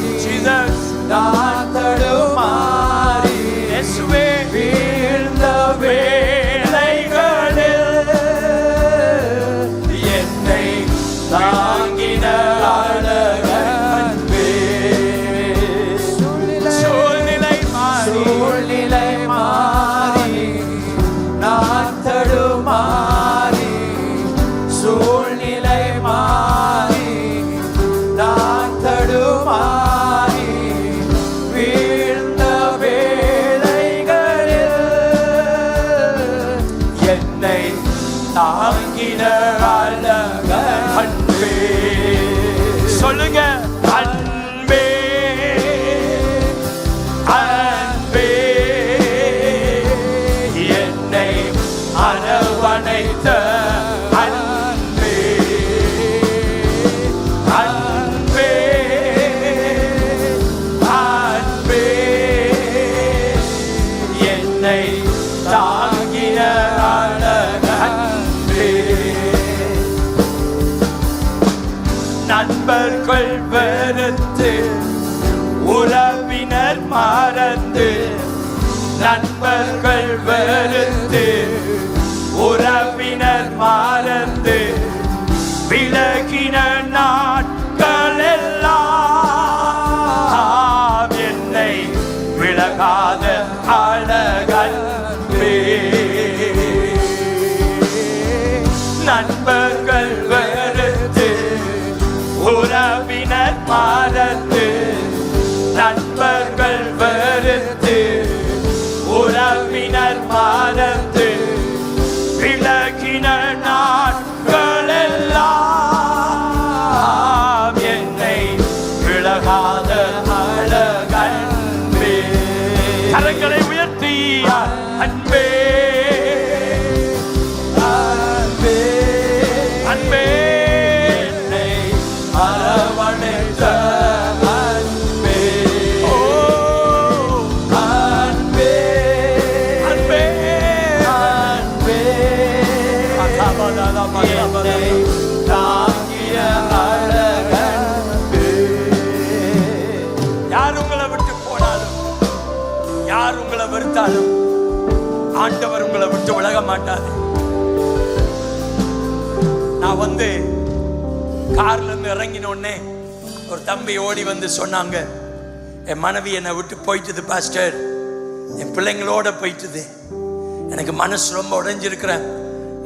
நான் தடுமாறி வீழ்ந்த வேளைகளில் என்னை தாங்கின அழகன்பே சூழ்நிலை மாறி நான் தடுமாறி சூழ்நிலை மாறி நான் தடுமாறி வீழ்ந்த வேளைகளில் என்னை தாங்கின அழகன்பே சொல்லுங்க அன்பே அன்பே என்னை அரவணைத்த அன்பே அன்பே அன்பே என்னை தாங்கின அழகன்பே நண்பர்கள் வெறுத்து உறவினர் மறந்து நண்பர்கள் வெறுத்து உறவினர் மறந்து விலகின நாட்கள் எல்லாம் என்னை விலகாத அழகன்பே நண்பர்கள் வெறுத்து உறவினர் மறந்து நண்பர்கள் வெறுத்து உறவினர் மறந்து விலகின நாட்கள் எல்லாம் என்னை விலகாத அழகன்பே கரங்களை உயர்த்தி அன்பே அன்பே அன்பே என்னை அரவணைத்த அன்பே ஓ அன்பே அன்பே அன்பே என்னை தாங்கிய அழகன்பே யார் உங்களை விட்டு போனாலும் யார் உங்களை வெறுத்தாலும் ஆண்டவர் உங்களை விட்டு விலக மாட்டார். நான் வந்து கார்ல இருந்து இறங்கின உடனே ஒரு தம்பி ஓடி வந்து சொன்னாங்க, என் மனைவி என்னை விட்டு போயிட்டுது பாஸ்டர், என் பிள்ளைங்களோட போயிட்டுது, எனக்கு மனசு ரொம்ப உடைஞ்சிருக்கிறேன்,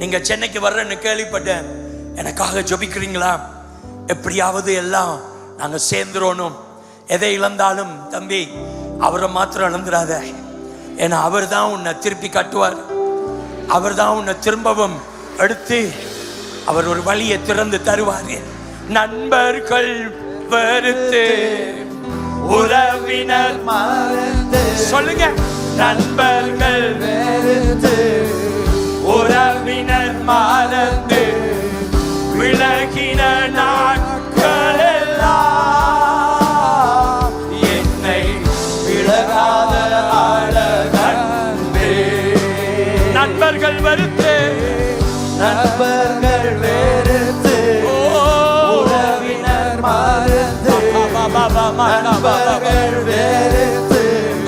நீங்க சென்னைக்கு வர்றேன்னு கேள்விப்பட்டேன், எனக்காக ஜெபிக்கிறீங்களா? எப்படியாவது எல்லாம் நாங்க சேர்ந்துடணும். எதை இழந்தாலும் தம்பி அவரை மாத்திரம் இழந்துடாத, ஏன்னா அவர் தான் உன்னை திருப்பி கட்டுவார், அவர் தான் உன்னை திரும்பவும் எடுத்து அவர் ஒரு வழியை திறந்து தருவார். நண்பர்கள் வெறுத்து உறவினர் மறந்து சொல்லுங்க, நண்பர்கள் வெறுத்து உறவினர் மறந்து விலகின நாட்கள் எல்லாம் என்னை விலகாத அழகன்பே நண்பர்கள் வெறுத்து நண்பர்கள் வெறுத்து உறவினர் மறந்து நண்பர்கள் வெறுத்து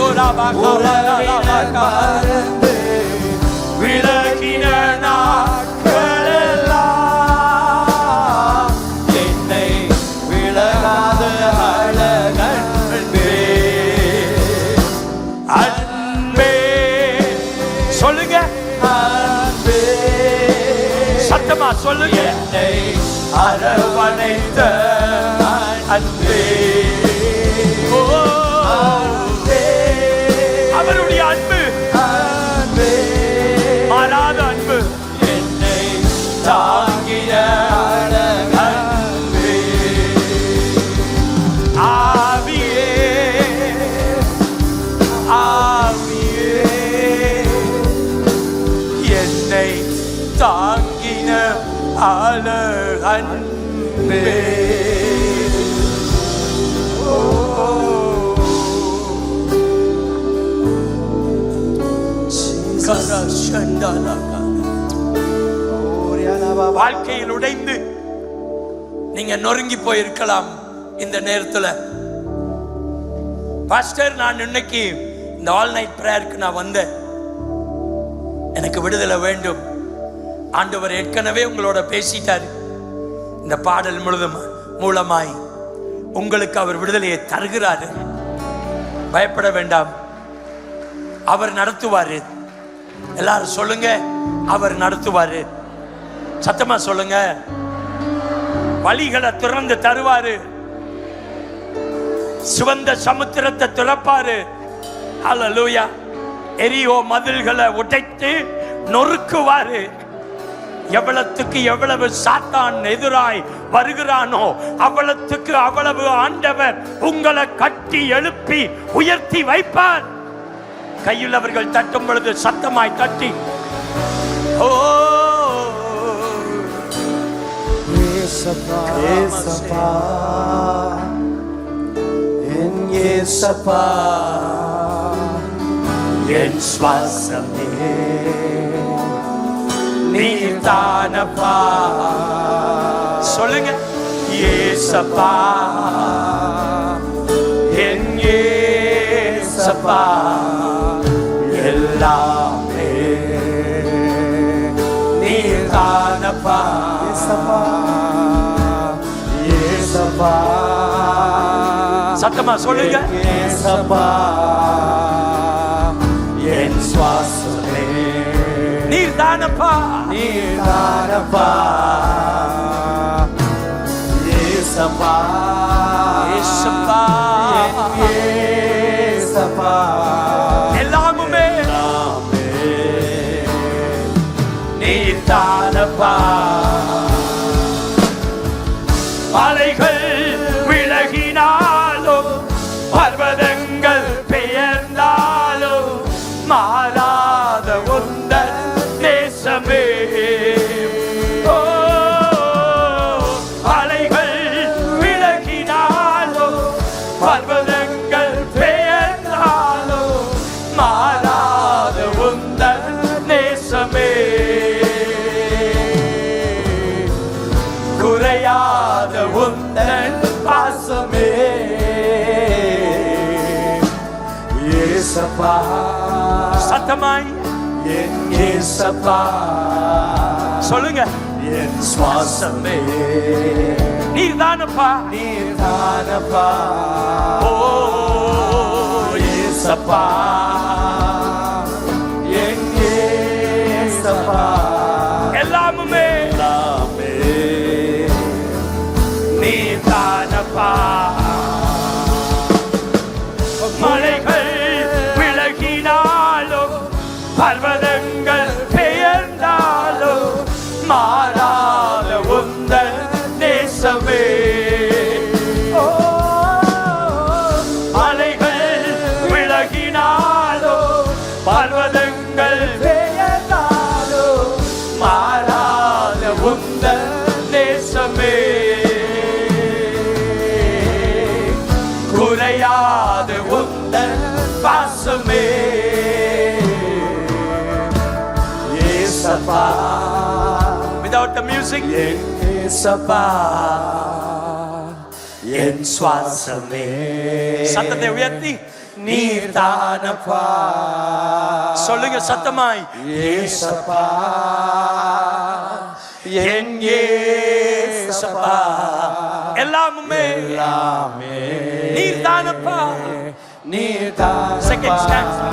உறவினர் மறந்து விலகின நாட்கள் எல்லாம் என்னை விலகாத அழகன்பே அன்பே சொல்லுங்க அன்பே சத்தமா சொல்லுங்க, என்னை அரவணைத்த அன்பே அன்பே அவருடைய அன்பு அன்பே மாறாத அன்பு என்னை தாங்கிய அழகன்பே ஆவியே ஆவியே என்னை தாங்கின அழகன்பே வாழ்க்கையில் உடைந்து நீங்க நொறுங்கி போயிருக்கலாம். இந்த நேரத்துல பாஸ்டர், நான் இன்னைக்கு இந்த ஆல் நைட் பிரேயருக்கு நான் வந்தேன், எனக்கு விடுதலை வேண்டும். ஆண்டவர் ஏற்கனவே உங்களோட பேசிட்டாரு. இந்த பாடல் மூலமாய் உங்களுக்கு அவர் விடுதலையை தருகிறாரு. பயப்பட வேண்டாம், அவர் நடத்துவாரு. எல்லாரும் சொல்லுங்க, அவர் நடத்துவாரு. சத்தமா சொல்லுங்க. வழிகளை திறந்து தருவாரு. சிவந்த சமுத்திரத்தை திறப்பாரு. அல்லேலூயா. எரியோ மதில்களை உடைத்து நொறுக்குவாரு. எவ்வளவுக்கு எவ்வளவு சாத்தான் எதிராய் வருகிறானோ அவ்வளவுக்கு அவ்வளவு ஆண்டவர் உங்களை கட்டி எழுப்பி உயர்த்தி வைப்பார். கையில் அவர்கள் தட்டும் பொழுது சத்தமாய் தட்டி, ஓ
ஏசப்பா, ஏசப்பா, என் ஏசப்பா, என் சுவாசமே நீதானப்பா.
சொல்லுங்க,
ஏசப்பா, என் ஏசப்பா, எல்லாமே நீதானப்பா. ஏசப்பா, ஏசப்பா,
சத்தமா சொல்லுங்க.
ஏசப்பா, என் சுவாசமே
நீதானப்பா,
நீதானப்பா. ஏசப்பா,
ஏசப்பா,
ஏசப்பா,
எல்லாமுமே
நீதானப்பா.
மலைகள் விலகினாலும் பர்வதங்கள் பெயர்ந்தாலும் மாறாத உந்தன் நேசமே. ஓ, மலைகள் விலகினாலும் பர்வதங்கள் பெயர்ந்தாலும் மாறாத உந்தன் நேசமே. குறையாத உந்தன் பாசமே.
ஏசப்பா,
சத்தமாய்
என் ஏசப்பா,
சொல்லுங்க.
என் சுவாசமே
நீதானப்பா,
நீதானப்பா.
ஓ
ஏசப்பா, என் ஏசப்பா,
எல்லாமுமே
எல்லாமே
நீதானப்பா. மலைகள் விலகினாலும் பர்வதங்கள் பெயர்ந்தாலும் மாறாத உந்தன் நேசமே. ஓ, மலைகள் விலகினாலும் பர்வதங்கள் பெயர்ந்தாலும் மாறாத உந்தன் நேசமே. குறையாத உந்தன் பாசமே.
ஏசப்பா,
Without the music,
என் ஏசப்பா, என் சுவாசமே
சத்தத்தை உயர்த்தி
நீதானப்பா.
சொல்லுங்க சத்தமாய்.
ஏசப்பா, என் ஏசப்பா,
எல்லாமுமே
எல்லாமே
நீதானப்பா. Second
நீதானப்பா.
stanza.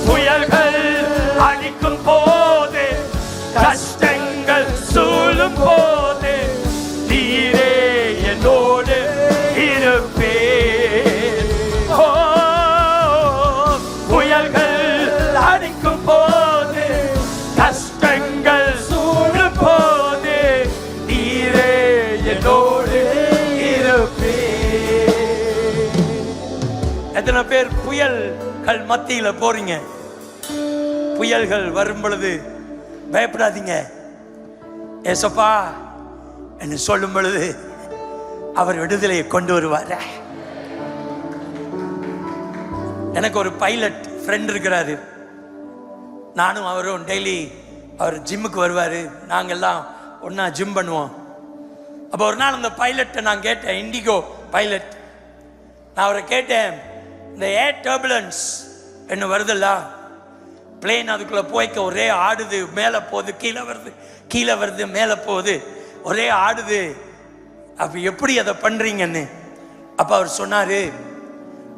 புயல்கள் அடிக்கும் போது, கஷ்டங்கள் சூழும் போது நீரே என்னோடு இருப்பேன். ஓ, புயல்கள் அடிக்கும் போது, கஷ்டங்கள் சூழும் போது நீரே என்னோடு இருப்பேன். எத்தனை பேர் புயல்கள் மத்தியில போறீங்க? புயல்கள் வரும் பொழுது பயப்படாதீங்க. ஏசப்பா என்று சொல்லும் பொழுது அவர் விடுதலையை கொண்டு வருவார். எனக்கு ஒரு பைலட் ஃப்ரெண்ட் இருக்கிறாரு, நானும் அவரும் டெய்லி அவர் ஜிம்முக்கு வருவார், நாங்கள்லாம் ஒன்றா ஜிம் பண்ணுவோம். அப்போ ஒரு நாள் அந்த பைலட்டை நான் கேட்டேன், இண்டிகோ பைலட், நான் அவரை கேட்டேன், இந்த ஏர் டர்புலன்ஸ் என்ன வருதுல்ல, பிளேன் அதுக்குள்ளே போய்க்க ஒரே ஆடுது, மேலே போகுது கீழே வருது, கீழே வருது மேலே போகுது, ஒரே ஆடுது, அப்போ எப்படி அதை பண்ணுறீங்கன்னு. அப்போ அவர் சொன்னார்,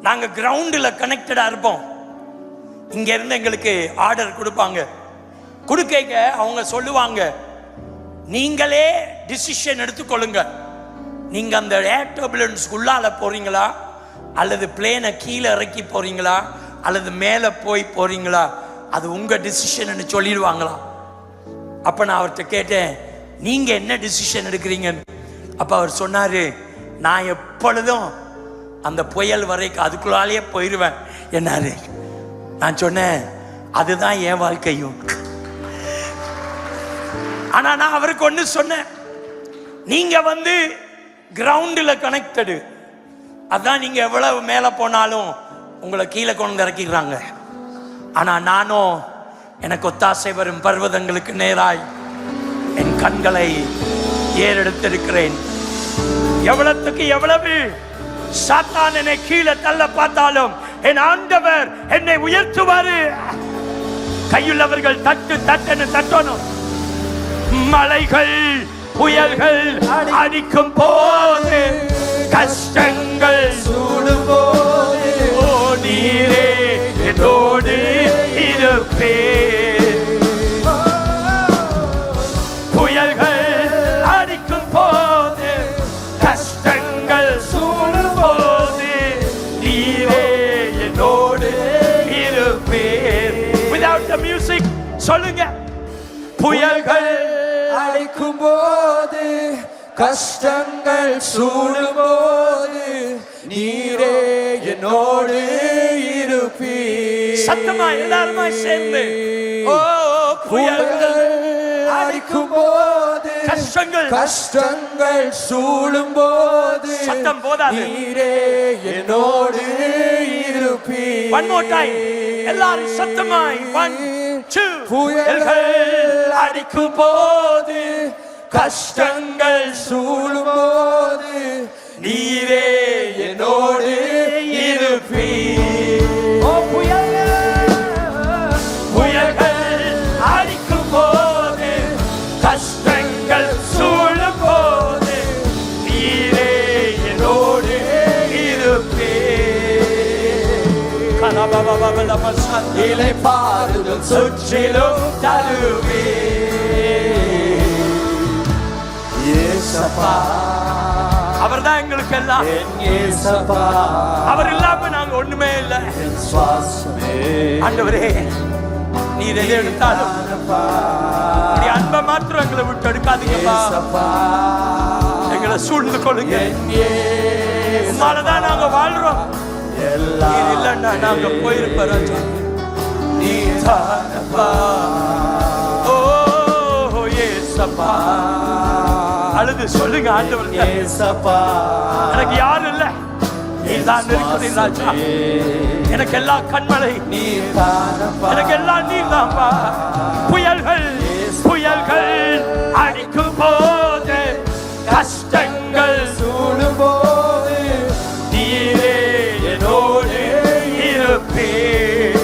நாங்கள் கிரவுண்டில் கனெக்டடாக இருப்போம், இங்கேருந்து எங்களுக்கு ஆர்டர் கொடுப்பாங்க, கொடுக்க அவங்க சொல்லுவாங்க, நீங்களே டிசிஷன் எடுத்துக்கொள்ளுங்க, நீங்க அந்த ஏர் டர்புலன்ஸ் உள்ளால போறீங்களா, அல்லது பிளேனை கீழே இறக்கி போறீங்களா, அல்லது மேலே போய் போறீங்களா, அது உங்க டிசிஷன் சொல்லிடுவாங்களா. அப்ப நான் அவர்கிட்ட கேட்டேன், நீங்க என்ன டிசிஷன் எடுக்கிறீங்க? அப்ப அவர் சொன்னாரு, நான் எப்பொழுதும் அந்த புயல் வரைக்கும் அதுக்குள்ளாலேயே போயிடுவேன் என்னாரு. நான் சொன்னேன், அதுதான் என் வாழ்க்கையும். ஆனா நான் அவருக்கு ஒண்ணு சொன்னேன், நீங்க கிரவுண்டில் கனெக்டடு, அதான் நீங்க எவ்வளவு மேல போனாலும் உங்களை கீழே கொண்டு இறக்கிடுறாங்க. ஆனா நானும் எனக்கு ஒத்தாசை வரும் பர்வதங்களுக்கு நேராய் என் கண்களை ஏறெடுத்திருக்கிறேன். எவ்வளவுக்கு எவ்வளவு சாத்தான் என்னை கீழே தள்ள பார்த்தாலும் என் ஆண்டவர் என்னை உயர்த்துவாரு. கையுள்ளவர்கள் தட்டு தட்டுன்னு தட்டணும். மலைகள் புயல்கள் அடிக்கும் போது, கஷ்டங்கள் சூடும் போது, ஓ நீரே என்னோடு இருப்பே. புயல்கள் அடிக்கும் போது, கஷ்டங்கள் சூடும் போது, நீரே என்னோடு இருப்பே. Without the music சொல்லுங்க. புயல்கள்
அடிக்கும் போது, கஷ்டங்கள் சூடும் போது, நீரே என்னோடு இருப்பீர்.
சத்தமா எல்லாருமா சேர்ந்து, ஓ புயல்கள்
அடிக்கும் போது, கஷ்டங்கள் சூடும் போது,
சத்தம் போதாது,
நீரே என்னோடு இருப்பீர்.
One more time, எல்லாரும் சத்தமாய். 1 2.
புயல்கள் அடிக்கும் போது, கஷ்டங்கள் சூழும் போது, நீரே என்னோடு இருப்பீர்.
ஓ புயல்கள் அடிக்கும் போது, கஷ்டங்கள் சூழும் போது, நீரே என்னோடு இருப்பீர்.
இலை பாருங்கள் சுற்றிலும் தருவே.
அவர் தான் எங்களுக்கு எல்லாம். அவர் இல்லாம நாங்க ஒண்ணுமே இல்லை. ஆண்டவரே, நீர் எதை எடுத்தாலும் அன்பை மாத்திரம் எங்களை விட்டு எடுக்காதீங்கப்பா. எங்களை சூழ்ந்து கொள்ளுங்க. உம்மாலதான் நாங்க வாழ்றோம். நீர் இல்லைன்னா நாங்க போயிருப்போம். ஓ ஏசப்பா, அழுது சொல்லுங்க ஆண்டவர், எனக்கு யாரும் இல்ல, நீதான் இருக்கிறீர் ராஜா. எனக்கு எல்லாம் கண்மலை, எனக்கு எல்லாம் நீர் தான்ப்பா. புயல்கள் புயல்கள் அடிக்கும் போது, கஷ்டங்கள் சூழும் போது, நீரே என்னோடு இருப்பீர்.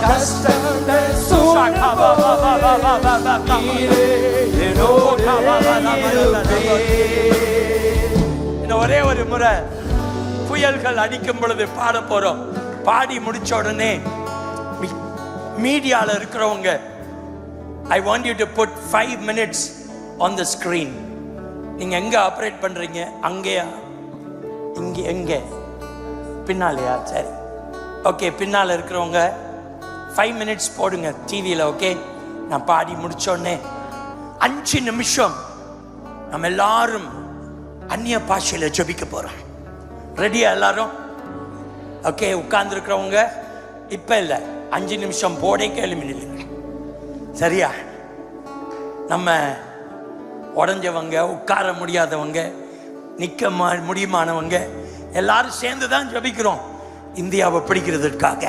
கஷ்டங்கள் சூழும் போது, நீரே என்னோடு இருப்பீர்.
ஒரே ஒரு முறை புயல்கள் அடிக்கும் பொழுது பாட போறோம். பாடி முடிச்ச உடனே மீடியால இருக்கிறவங்க, I want you to put 5 minutes on the screen. நீங்க எங்க ஆபரேட் பண்றீங்க? அங்கேயா? இங்க எங்க? பின்னாலயா? சரி, ஓகே. பின்னால இருக்கிறவங்க 5 minutes போடுங்க டிவியில். ஓகே, நான் பாடி முடிச்சோடனே 5 நிமிஷம் நம்ம எல்லாரும் அந்நிய பாஷையில ஜெபிக்க போறோம். ரெடியா எல்லாரும்? ஓகே, உட்கார்ந்து இருக்கிறவங்க இப்ப இல்ல, 5 நிமிஷம் போடே கேள்வி நில்லுங்க. சரியா? நம்ம உடஞ்சவங்க, உட்கார முடியாதவங்க நிற்க முடியுமானவங்க எல்லாரும் சேர்ந்து தான் ஜெபிக்கிறோம். இந்தியாவை பிடிக்கிறதுக்காக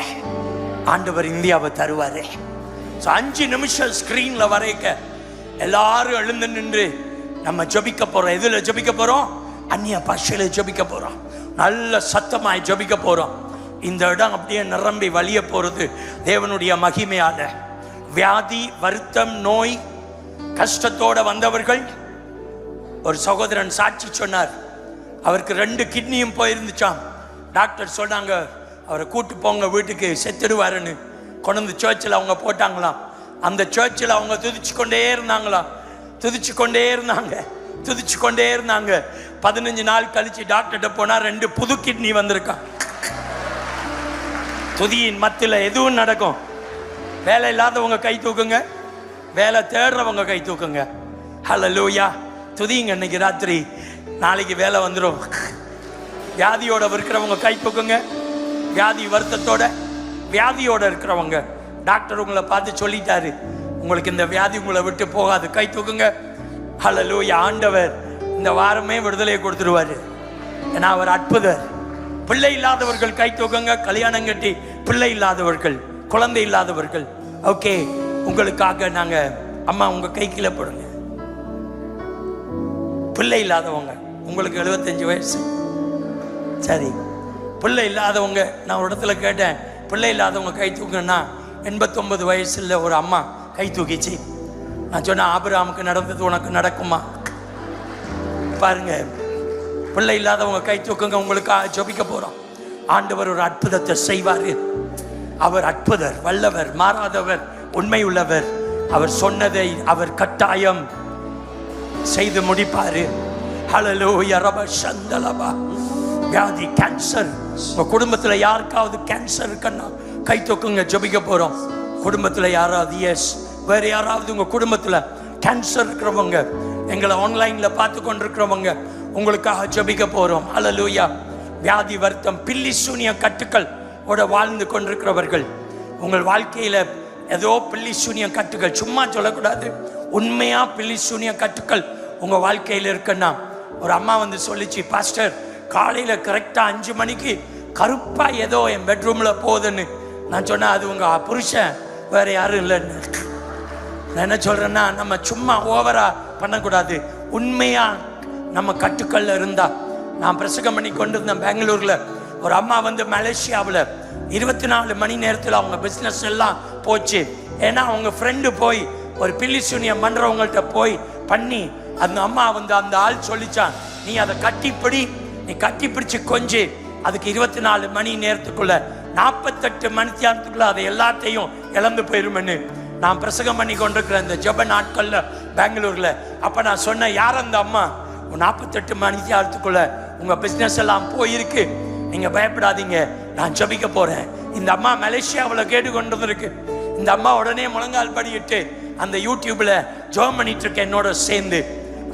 ஆண்டவர் இந்தியாவை தருவாரு. 5 நிமிஷம் ஸ்கிரீன்ல வரைக்க எல்லாரும் எழுந்து நின்று நம்ம ஜெபிக்க போறோம். எதுல ஜெபிக்க போறோம்? அந்நிய பாஷையில ஜெபிக்க போறோம். நல்ல சத்தமாய் ஜெபிக்க போறோம். இந்த இடம் அப்படியே நிரம்பி வழிய போறது தேவனுடைய மகிமையால. வியாதி, வருத்தம், நோய், கஷ்டத்தோட வந்தவர்கள், ஒரு சகோதரன் சாட்சி சொன்னார். அவருக்கு 2 கிட்னியும் போயிருந்துச்சாம். டாக்டர் சொன்னாங்க அவரை கூட்டு போங்க வீட்டுக்கு, செத்துடுவாருன்னு. கொண்டு சர்ச்சில் அவங்க போட்டாங்களாம். அந்த சர்ச்சில் அவங்க துதிச்சு கொண்டே இருந்தாங்களாம். துதிச்சு கொண்டே இருந்தாங்க. 15 நாள் கழிச்சு டாக்டர்கிட்ட போனா 2 புது கிட்னி வந்திருக்கான். துதியின் மத்தியில் எதுவும் நடக்கும். வேலை இல்லாதவங்க கை தூக்குங்க, வேலை தேடுறவங்க கை தூக்குங்க. ஹல்லேலூயா. துதிங்க. இன்னைக்கு ராத்திரி, நாளைக்கு வேலை வந்துடும். வியாதியோட இருக்கிறவங்க கை தூக்குங்க. வியாதி வருத்தத்தோட வியாதியோட இருக்கிறவங்க, டாக்டர் உங்களை பார்த்து சொல்லிட்டாரு, உங்களுக்கு இந்த வியாதி உங்களை விட்டு போகாது, கை தூக்குங்க. ஹல்லேலூயா. ஆண்டவர் இந்த வாரமே விடுதலையை கொடுத்துருவாரு. ஏன்னா அவர் அற்புதர். பிள்ளை இல்லாதவர்கள் கை தூக்குங்க. கல்யாணம் கட்டி பிள்ளை இல்லாதவர்கள், குழந்தை இல்லாதவர்கள், ஓகே, உங்களுக்காக நாங்க, அம்மா உங்க கை கீழே போடுங்க. பிள்ளை இல்லாதவங்க, உங்களுக்கு 75 வயசு, சரி. பிள்ளை இல்லாதவங்க, நான் ஒரு இடத்துல கேட்டேன், பிள்ளை இல்லாதவங்க கை தூக்குன்னா 89 வயசுல ஒரு அம்மா கை தூக்கிச்சு. நான் சொன்னேன், ஆபிரகாமுக்கு நடந்தது உனக்கு நடக்குமா? பாருங்க, பிள்ளை இல்லாதவங்க கை தூக்குங்க. உங்களுக்காக ஜெபிக்க போறோம். ஆண்டவர் ஒரு அற்புதத்தை செய்வாரு. அவர் அற்புதர், வல்லவர், மாறாதவர், உண்மை உள்ளவர். அவர் சொன்னதை அவர் கட்டாயம் செய்து முடிப்பாரு. ஹல்லேலூயா. ரப சந்தலபா. வியாதி, கேன்சர், உங்க குடும்பத்துல யாருக்காவது கேன்சர் இருக்குன்னா கை தூக்குங்க, ஜெபிக்க போறோம். குடும்பத்துல யாராவது, எஸ், வேற யாராவது உங்க குடும்பத்துல கேன்சர் இருக்கிறவங்க, எங்களை ஆன்லைன்ல பார்த்து கொண்டிருக்கிறவங்க, உங்களுக்காக ஜெபிக்க போறோம். ஹல்லேலூயா. வியாதி, வருத்தம், பில்லி சூனிய கட்டுக்கள் ஓட வாழ்ந்து கொண்டிருக்கிறவர்கள், உங்கள் வாழ்க்கையில ஏதோ பில்லி சூனிய கட்டுகள், சும்மா சொல்லக்கூடாது, உண்மையா பில்லி சூனிய கட்டுக்கள் உங்க வாழ்க்கையில இருக்குன்னா, ஒரு அம்மா வந்து சொல்லிச்சு, பாஸ்டர் காலையில கரெக்டா 5 மணிக்கு கருப்பா ஏதோ என் பெட்ரூம்ல போகுதுன்னு. நான் சொன்னேன், அது உங்க புருஷன், வேற யாரும் இல்லைன்னு. நான் என்ன சொல்றேன்னா, நம்ம சும்மா ஓவரா பண்ணக்கூடாது. உண்மையா நம்ம கட்டுக்கள்ல இருந்தா, நான் பிரசங்கம் பண்ணி கொண்டு இருந்தேன் பெங்களூர்ல. ஒரு அம்மா வந்து மலேசியாவில் 24 மணி நேரத்தில் அவங்க பிஸ்னஸ் எல்லாம் போச்சு. ஏன்னா அவங்க ஃப்ரெண்டு போய் ஒரு பில்லி சூனியம் பண்றவங்கள்ட்ட போய் பண்ணி, அந்த அம்மா வந்து அந்த ஆள் சொல்லிச்சான், நீ அதை கட்டிப்பிடி, நீ கட்டி பிடிச்சு கொஞ்சி, அதுக்கு 24 மணி நேரத்துக்குள்ள 48 மணி நேரத்துக்குள்ள அதை எல்லாத்தையும் இழந்து போயிருமென்னு. நான் பிரசங்கம் பண்ணி கொண்டிருக்கிற இந்த ஜெப நாட்கள்ல பெங்களூர்ல, அப்ப நான் சொன்னேன், யார் அந்த அம்மா? 48 மணி நேரத்துக்குள்ள உங்க பிசினஸ் எல்லாம் போயிருக்கு, நீங்க பயப்படாதீங்க, நான் ஜெபிக்க போறேன். இந்த அம்மா மலேசியாவில் கேட்டு கொண்டு வந்திருக்கு. இந்த அம்மா உடனே முழங்கால் படியிட்டு அந்த யூடியூப்ல ஜெபம் பண்ணிட்டு இருக்க என்னோட சேர்ந்து.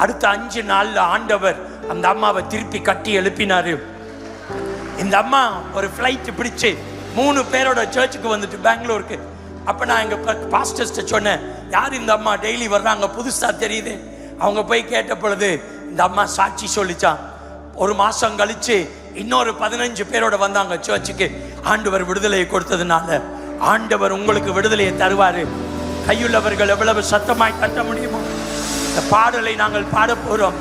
அடுத்த 5 நாள்ல ஆண்டவர் அந்த அம்மாவை திருப்பி கட்டி எழுப்பினாரு. இந்த அம்மா ஒரு ஃப்ளைட் பிடிச்சு 3 பேரோட சர்ச்சுக்கு வந்துட்டு பெங்களூருக்கு. அப்ப நான் எங்க பாஸ்டர்ஸ்ட சொன்னேன், யார் இந்த அம்மா, டெய்லி வர்றாங்க, புதுசா தெரியுது. அவங்க போய் கேட்ட பொழுது இந்த அம்மா சாட்சி சொல்லிச்சான். 1 மாசம் கழிச்சு இன்னொரு 15 பேரோட வந்தாங்க சர்ச்சுக்கு. ஆண்டவர் விடுதலையை கொடுத்ததுனால ஆண்டவர் உங்களுக்கு விடுதலையை தருவாரு. கையுள்ளவர்கள் எவ்வளவு சத்தமாய் கட்ட முடியுமோ இந்த பாடலை நாங்கள் பாட போறோம்.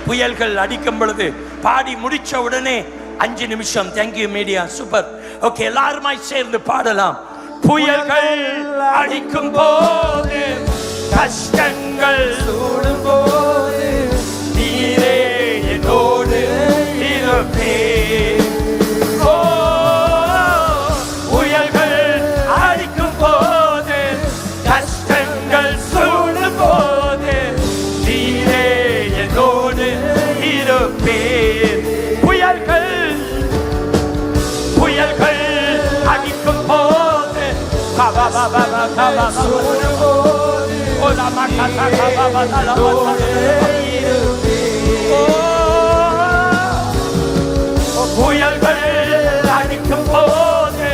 புயல்கள் அடிக்கும் பொழுது பாடி முடிச்ச உடனே 5 நிமிஷம். Thank you media, super. ஓகே, எல்லாருமாய் சேர்ந்து பாடலாம். புயல்கள் அடிக்கும் போது, கஷ்டங்கள் சூடும் போது, நீரே என்னோடு இருப்பீர். ஓ, புயல்கள் அடிக்கும் போது, கஷ்டங்கள் சூடும் போது, நீரே என்னோடு இருப்பீர். புயல்கள் அடிக்கும் போது, புயல்கள் அடிக்கும் போது,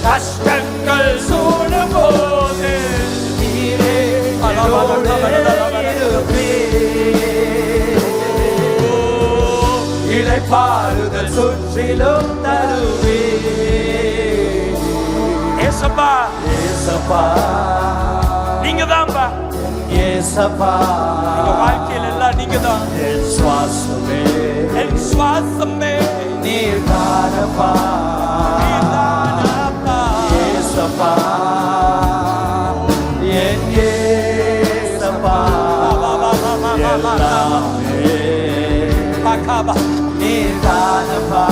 கஷ்டங்கள் சூழும் போது, நீரே என்னோடு இருப்பீர்.
இளைப்பாறுதல் சுற்றிலும் தருவே.
ஏசப்பா
ஏசப்பா
நீங்க தான்ப்பா,
ஏசப்பா
எங்க வாழ்க்கையில எல்லாம் நீங்க தான்.
என் சுவாசமே
என் சுவாசமே
நீர் தானப்பா.
நீதானப்பா.
ஏசப்பா என் ஏசப்பா எல்லாமே
பாக்காபா.
நீர் தானப்பா.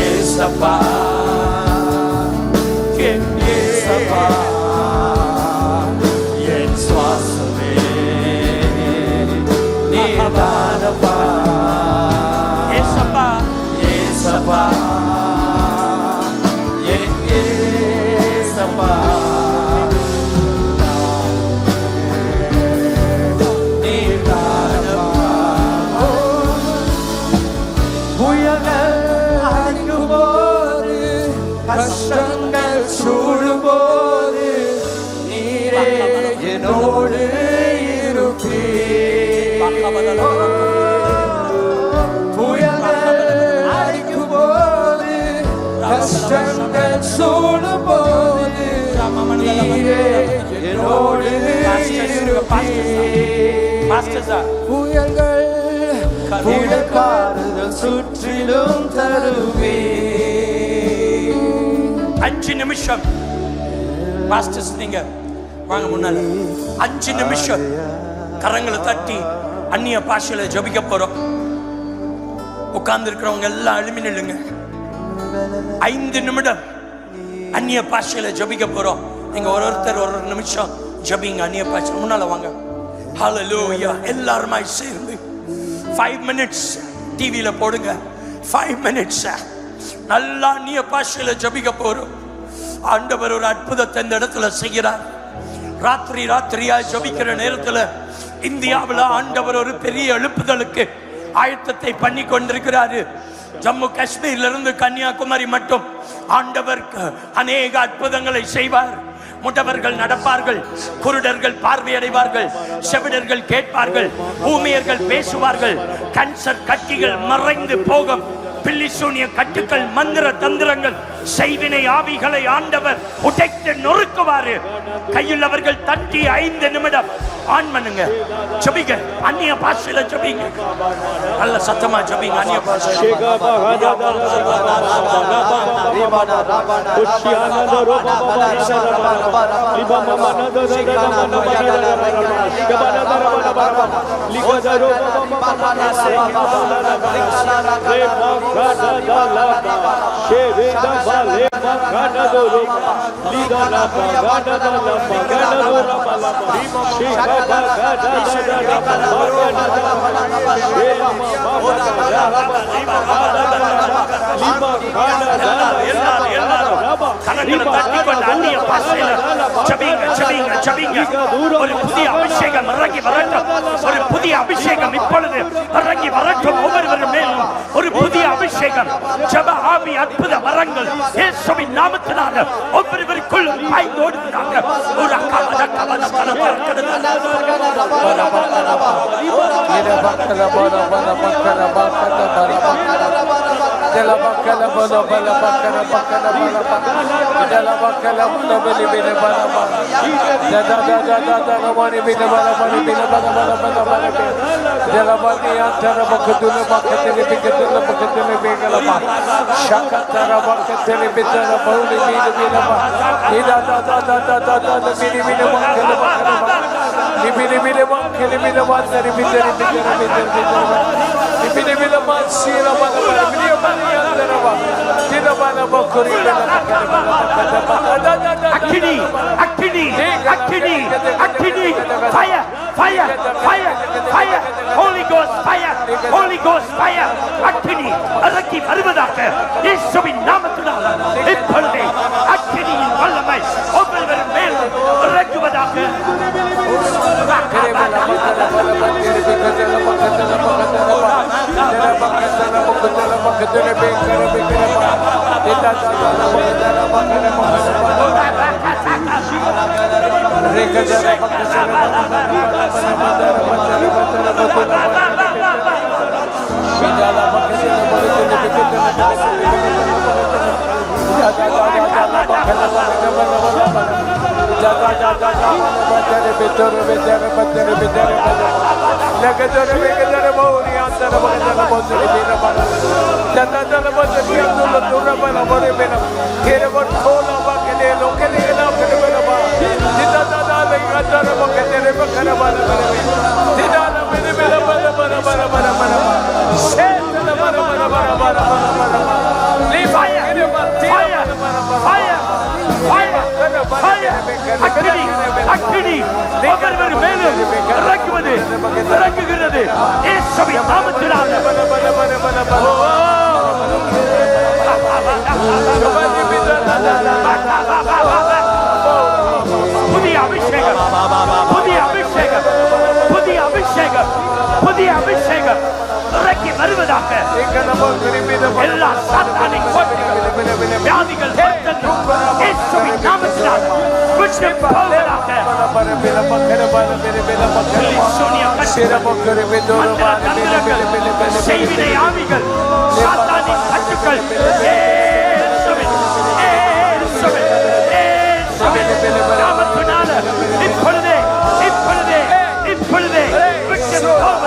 ஏசப்பா என் ஏசப்பா என் சுவாசமே நீர் தானப்பா.
ஏசப்பா
ஏசப்பா என் ஏசப்பா நீர் தானப்பா. புயல்கள் அடிக்கும்போது, கஷ்டங்கள் சூழும்போது நீரே என்னோடு இருப்பீர். புயல்கள் அடிக்கும்போது, கஷ்டங்கள் சூழும்போது நீரே என்னோடு இருப்பீர்.
மாஸ்டர்ஸா
புயல்கள் புயல்காறுதல் சுற்றிலும் தருவே.
5 நிமிஷம் மாஸ்டர்ஸ் நீங்க வாங்க முன்னால. 5 நிமிஷம் கரங்களை தட்டி அந்நிய பாஷையில ஜெபிக்க போறோம். உட்கார்ந்து இருக்கிறவங்க எல்லாம் எழுப்பி நில்லுங்க. 5 நிமிடம் அந்நிய பாஷையில ஜெபிக்க போறோம். நீங்க ஒருத்தர் ஒரு நிமிஷம் ஜெபிங்க அந்நிய பாஷை. முன்னால வாங்க. ஹalleluya. எல்லாருமாய் சேர்ந்து 5 மினிட்ஸ் டிவியில போடுங்க. 5 மினிட்ஸ் நல்லா அந்நிய பாஷையில ஜெபிக்க போறோம். ஆண்டவர் ஒரு அற்புதத்தை இந்த இடத்துல செய்கிறார். ராத்திரியா ஜெபிக்கிற நேரத்துல இந்தியாவில் ஆண்டவர் ஒரு பெரிய எழுப்புதலுக்கு ஆயத்தத்தை பண்ணி கொண்டிருக்கிறாரு. ஜம்மு காஷ்மீர்ல இருந்து கன்னியாகுமரி மட்டும் ஆண்டவர் அநேக அற்புதங்களை செய்வார். முடவர்கள் நடப்பார்கள், குருடர்கள் பார்வையடைவார்கள், செவிடர்கள் கேட்பார்கள், ஊமையர்கள் பேசுவார்கள், கேன்சர் கட்டிகள் மறைந்து போகும், பில்லி சூனிய கட்டுக்கள், மந்திர தந்திரங்கள், செய்வினை ஆவிகளை ஆண்டவர் உடைத்து நொறுக்குவாரு. கையுள்ளவர்கள் தட்டி 5 நிமிடம் ஆன் பண்ணுங்க. ஜெபிங்க அந்நிய பாஷையில ஜெபிங்க. நல்ல சத்தமா ஜெபிங்க அந்நிய பாஷையில. ஒரு புதிய அபிஷேகம் இறங்கி வரட்டும். ஒரு புதிய அபிஷேகம் இப்பொழுது இறங்கி வரட்டும். ஒவ்வொருவரும் மேலும் ஒரு புதிய அபிஷேகம், ஜெப ஆவி, அற்புத வரங்கள் இயேசுவின் நாமத்தினால ஒவ்வொருவருக்குள் பாய்ந்தோடுகிறாங்க. ஒரு Holy Ghost fire, அக்கினி இறங்கி வருவதாக இயேசுவின் நாமத்தினால் இப்பொழுது அக்கினியின் வல்லமை ஒவ்வொருவரும் மேல் இறங்குவதாக.
அக்கினி ஒவ்வொருவர் மேலும் இறங்குகிறது இயேசுவின் நாமத்தினால. புதிய அபிஷேகம், புதிய அபிஷேகம், புதிய அபிஷேகம், புதிய அபிஷேகம் இறங்கி வருவதாக. எல்லா சாத்தானின் கோட்டைகள், வியாதிகள், இயேசுவின் நாமத்தினால விட்டு போவதாக. செய்வினை ஆவிகள், சாத்தானின் கட்டுக்கள் நாமத்தினால இப்பொழுதே இப்பொழுதே இப்பொழுதே விட்டு போவதாக.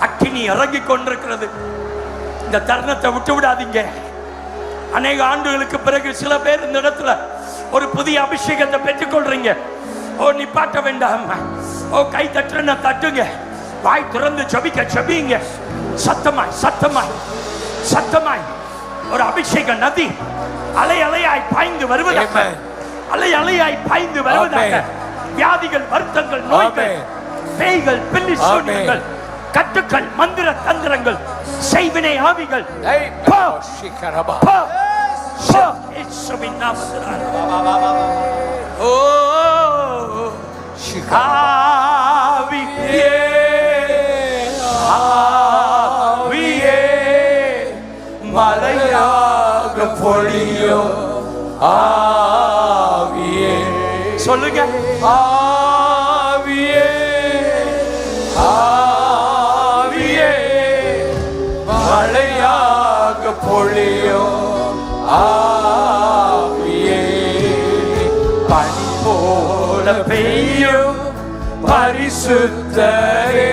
அக்கினி இறங்கிக் கொண்டிருக்கிறது. இந்த தருணத்தை விட்டு விடாதீங்க. அநேக ஆண்டுகளுக்கு பிறகு சில பேர் இந்த இடத்துல ஒரு புதிய அபிஷேகத்தை பெற்றுக் கொள்றீங்க. ஓ நிப்பாட்ட வேண்டாம். ஓ கை தட்டுன தட்டுங்க. வாய் திறந்து ஜெபிக்க ஜெபிங்க. சத்தமாய் சத்தமாய் சத்தமாய் ஒரு அபிஷேக நதி அலை அலையாய் பாய்ந்து வருவதாக. அலை அலையாய் பாய்ந்து வருவதாக. வியாதிகள், வருத்தங்கள், நோய்கள், பேய்கள், பில்லி சூனியங்கள், கட்டுக்கள், மந்திர தந்திரங்கள், செய்வினை ஆவிகள் போ போ போ இயேசுவின் நாமத்தினால. ஓ ஆவியே ஆவியே மலையாக பொழியோ ஆவியே. சொல்லுங்க. ஆவியே ஆவியே மலையாக பொழியோ ஆவியே. பனி போல பெய்யும் பரிசுத்தரே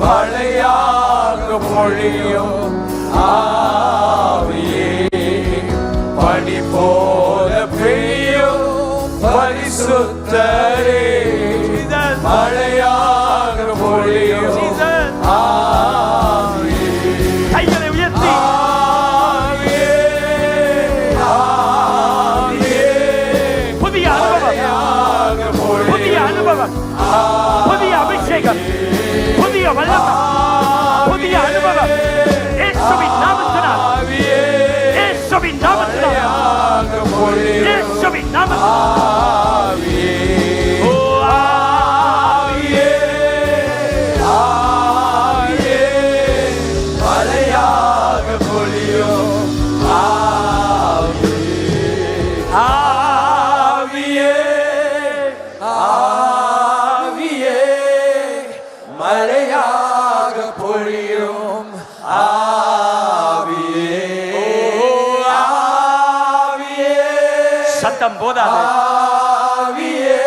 மலையாக பொழியும் ஆவியே. பனி போல பெய்யும் பரிசுத்தரே மலையாக பொழியும் ஆவியே. கைகளை உயர்த்தி ஆவியே ஆவியே. புதிய அனுபவம், புதிய அனுபவம், புதிய அபிஷேகம், புதிய அனுபவம் இயேசுவின் நாமத்தினால், இயேசுவின் நாமத்தினால், இயேசுவின் நாமத்தினால். ஓ ஆவியே,
ஆவியே மழையாக பொழியும் ஆவியே,
ஆவியே,
ஆவியே மழையாக பொழியும் ஆவியே, ஆவியே
சத்தம் போதாது.
ஆவியே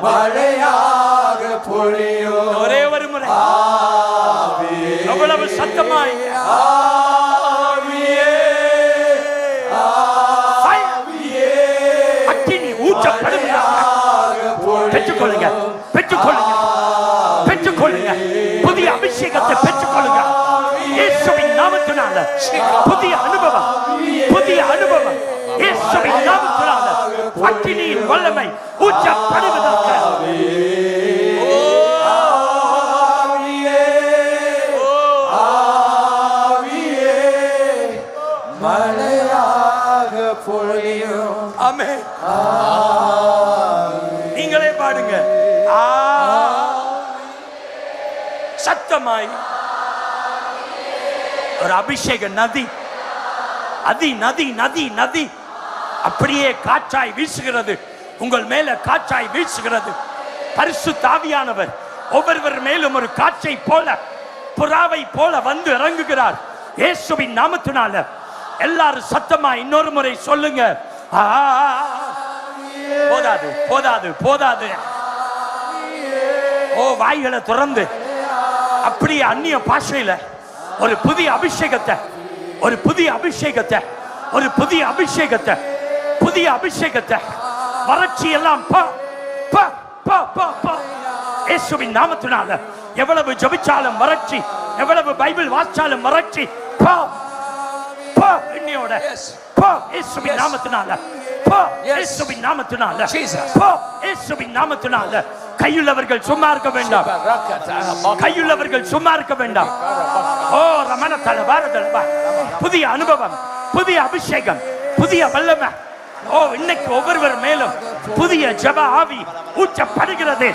மழையாக பொழியும்
ஒரே ஒரு முறை
ஆவியே,
எவ்வளவு சத்தமாய்
ஆவியே, ஆவியே
அக்கினி ஊற்றப்படுகிறார். பெற்றுக்கொள்ளுங்க, பெற்றுக்கொள்ளுங்க, பெற்றுக்கொள்ளுங்க. புதிய அபிஷேகத்தை பெற்றுக்கொள்ளுங்க. இயேசுவின் நாமத்தினால புதிய அனுபவம், புதிய அனுபவம். இயேசுவின் நாமத்தினால அக்கினியின் வல்லமை ஊற்றப்படுவதாக.
மழையாக பொழியும்.
ஆமென். நீங்களே பாடுங்க. சத்தமாய் ஒரு அபிஷேக நதி, அதி நதி நதி நதி அப்படியே காற்றாய் வீசுகிறது. உங்கள் மேல காற்றாய் வீசுகிறது. பரிசுத்த ஆவியானவர் ஒவ்வொருவர் மேலும் ஒரு காற்றை போல, புறாவை போல வந்து இறங்குகிறார். இயேசுவின் நாமத்தினால எல்லாரும் சத்தமா இன்னொரு முறை சொல்லுங்க. போதாது, போதாது, போதாது. ஓ வாய்களை திறந்து அப்படியே அந்நிய பாஷையில ஒரு புதிய அபிஷேகத்தை, ஒரு புதிய அபிஷேகத்தை, ஒரு புதிய அபிஷேகத்தை, புதிய அபிஷேகத்தை. வறட்சி எல்லாம் இயேசுவின் நாமத்தினால எவ்வளவு ஜெபிச்சாலும் வறட்சி, எவ்வளவு பைபிள் வாசிச்சாலும் வறட்சி என்னையோட இயேசுவின் நாமத்தினால, இயேசுவின் நாமத்தினால, இயேசுவின் நாமத்தினால. கையுள்ளவர்கள் சும்மா இருக்க வேண்டாம், கையுள்ளவர்கள் சும்மா இருக்க வேண்டாம். ஓ ரமண தலபாரதலபா, புதிய அனுபவம், புதிய அபிஷேகம், புதிய வல்லமை. ஓ இன்னைக்கு ஒவ்வொருவர் மேலும் புதிய ஜெப ஆவி ஊற்றப்படுகிறது.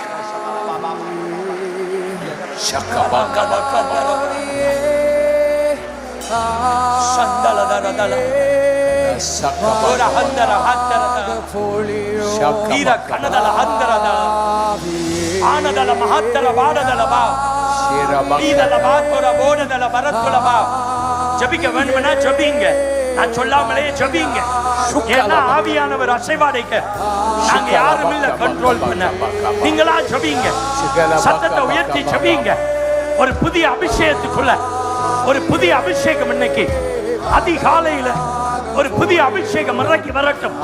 ஜபிக்க வேண்டும்னா ஜபிங்க, நான் சொல்லாமலே ஜபிங்க. ஏன்னா ஆவியானவர் அசைவாடைக்க நாங்க யாரும் இல்ல கண்ட்ரோல் பண்ண. நீங்களா ஜபிங்க, சத்தத்தை உயர்த்தி ஜபிங்க. ஒரு புதிய அபிஷேகத்துக்குள்ள ஒரு புதிய அபிஷேகம் இன்னைக்கு அதிகாலையில ஒரு புதிய அபிஷேகம் இறங்கி வரட்டும்.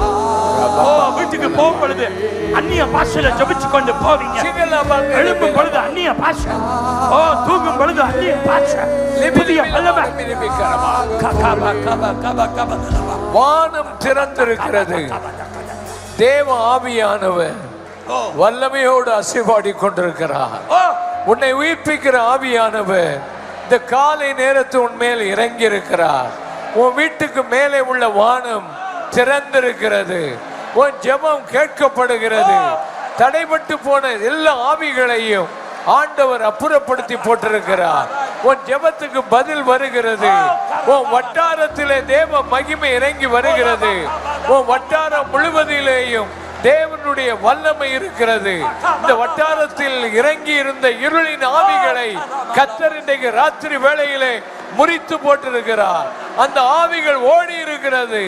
ஓ வீட்டுக்கு போகும் பொழுது அந்நிய பாஷையில ஜபிச்சு கொண்டு போவீங்க. எழுப்பும் பொழுது அந்நிய பாஷை, ஓ தூங்கும் பொழுது அந்நிய பாஷை. புதிய வல்லமை.
வானம் திறந்திருக்கிறது. தேவ ஆவியானவர் வல்லமையோடு அசைவாடி கொண்டிருக்கிறார். உன்னை உயிர்ப்பிக்கிற ஆவியானவர் இந்த காலை நேரத்து உன்மேல் இறங்கி இருக்கிறார். உன் வீட்டுக்கு மேலே உள்ள வானம் திறந்திருக்கிறது. உன் ஜெபம் கேட்கப்படுகிறது. தடைபட்டு போன எல்லா ஆவிகளையும் ஆண்டவர் அப்புறப்படுத்தி போட்டிருக்கிறார். உன் ஜெபத்துக்கு பதில் வருகிறது. உன் வட்டாரத்திலே தேவ மகிமை இறங்கி வருகிறது. உன் வட்டாரம் முழுவதிலேயும் தேவனுடைய வல்லமை இருக்கிறது. இந்த வட்டாரத்தில் இறங்கி இருந்த இருளின் ஆவிகளை கர்த்தர் இன்றைக்கு ராத்திரி வேளையிலே முறித்து போட்டிருக்கிறார். அந்த ஆவிகள் ஓடி இருக்கிறது.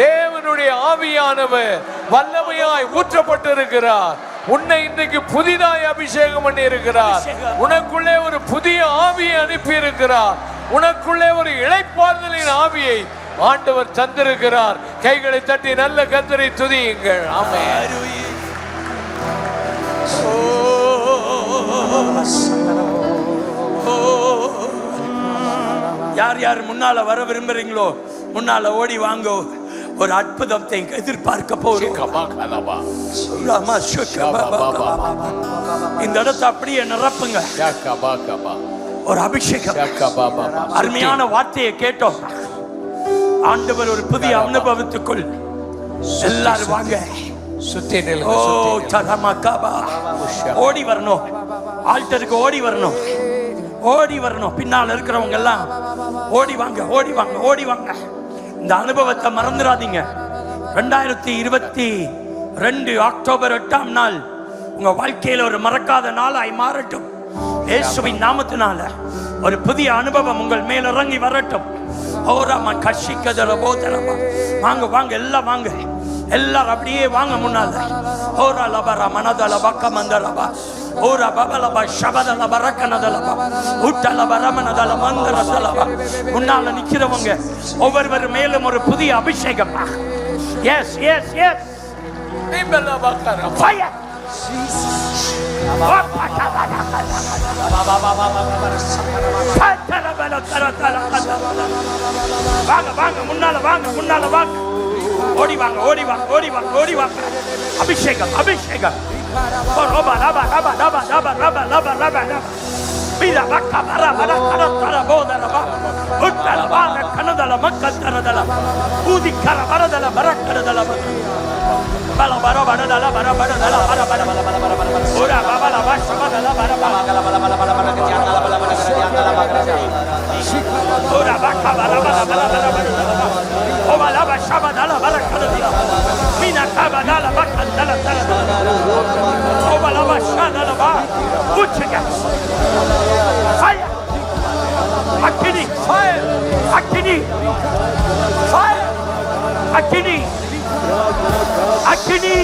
தேவனுடைய ஆவியானவர் வல்லமையாய் ஊற்றப்பட்டிருக்கிறார். உன்னை இன்றைக்கு புதிதாய் அபிஷேகம் பண்ணி இருக்கிறார். உனக்குள்ளே ஒரு புதிய ஆவியை அனுப்பி இருக்கிறார். உனக்குள்ளே ஒரு இளைப்பாறுதலின் ஆவியை ஆண்டவர் தந்திருக்கிறார். கைகளை தட்டி நல்ல கர்த்தரை துதியுங்கள். ஆமென்.
யார் யார் முன்னால வர விரும்புறீங்களோ முன்னால ஓடி வாங்கோ. ஒரு அற்புதத்தை எதிர்பார்க்க போறோம். இந்த இடத்தை அப்படியே நிரப்புங்க.
ஒரு அபிஷேகம். அருமையான வார்த்தையை கேட்டோம். ஆண்டவர் ஒரு புதிய அனுபவத்துக்குள் எல்லாரும் வாங்க. ஓ சரமகாபா, ஓடி வரணும், ஆல்டருக்கு ஓடி வரணும், ஓடி வரணும். பின்னால் இருக்கிறவங்க எல்லாம் ஓடி வாங்க, ஓடி வாங்க, ஓடி வாங்க. இந்த அனுபவத்தை மறந்துடாதீங்க. 2022 அக்டோபர் 8ஆம் நாள் உங்க வாழ்க்கையில ஒரு மறக்காத நாளாய் மாறட்டும். இயேசுவின் நாமத்தினால ஒரு புதிய அனுபவம் உங்கள் மேல் இறங்கி வரட்டும். ஓராமா கஷிக்கதல போதலமா, வாங்க வாங்க, எல்லாம் வாங்க, எல்லாரும் அப்படியே வாங்க முன்னால. ஓரா லபரா மனதல பக்கமந்தலபா, ஓரா பபலபா ஷபதல பரக்கனதலபா, உட்டல பரமனதல மந்தரதலபா. முன்னால நிக்கிறவங்க ஒவ்வொருவர் மேலும் ஒரு புதிய அபிஷேகம். Yes yes yes, fire. வாங்க வாங்க, முன்னால வாங்க, முன்னால வாங்க, ஓடி வாங்க, ஓடி வாங்க, ஓடி வாங்க, ஓடி வாங்க. அபிஷேகம், அபிஷேகம். ரபா ரபா ரபா ரபா ரபா ரபா ரபா ரபா ரபா. வீர பக்க பர பர கர தர போதரபா, உட்டல பார கனதல மக்கத்தரதல, ஊதி கர வரதல பரக்கரதல, பல பர பரதல பர பரதல பர பர பர பர பர. ஓரா பபல வாஷபதல பர பர பர பர பர பர பர ஜானல பர பர ஜானல பர. ஓரா பக்க பர பர பர பர பர. ஓவல வாஷபதல பர கரதல, மீனா கபதல பக்கதல தர. ஓவல வாஷதல பா, உச்சக. Fire! Akini! Fire! Akini! Fire! Akini! Akini!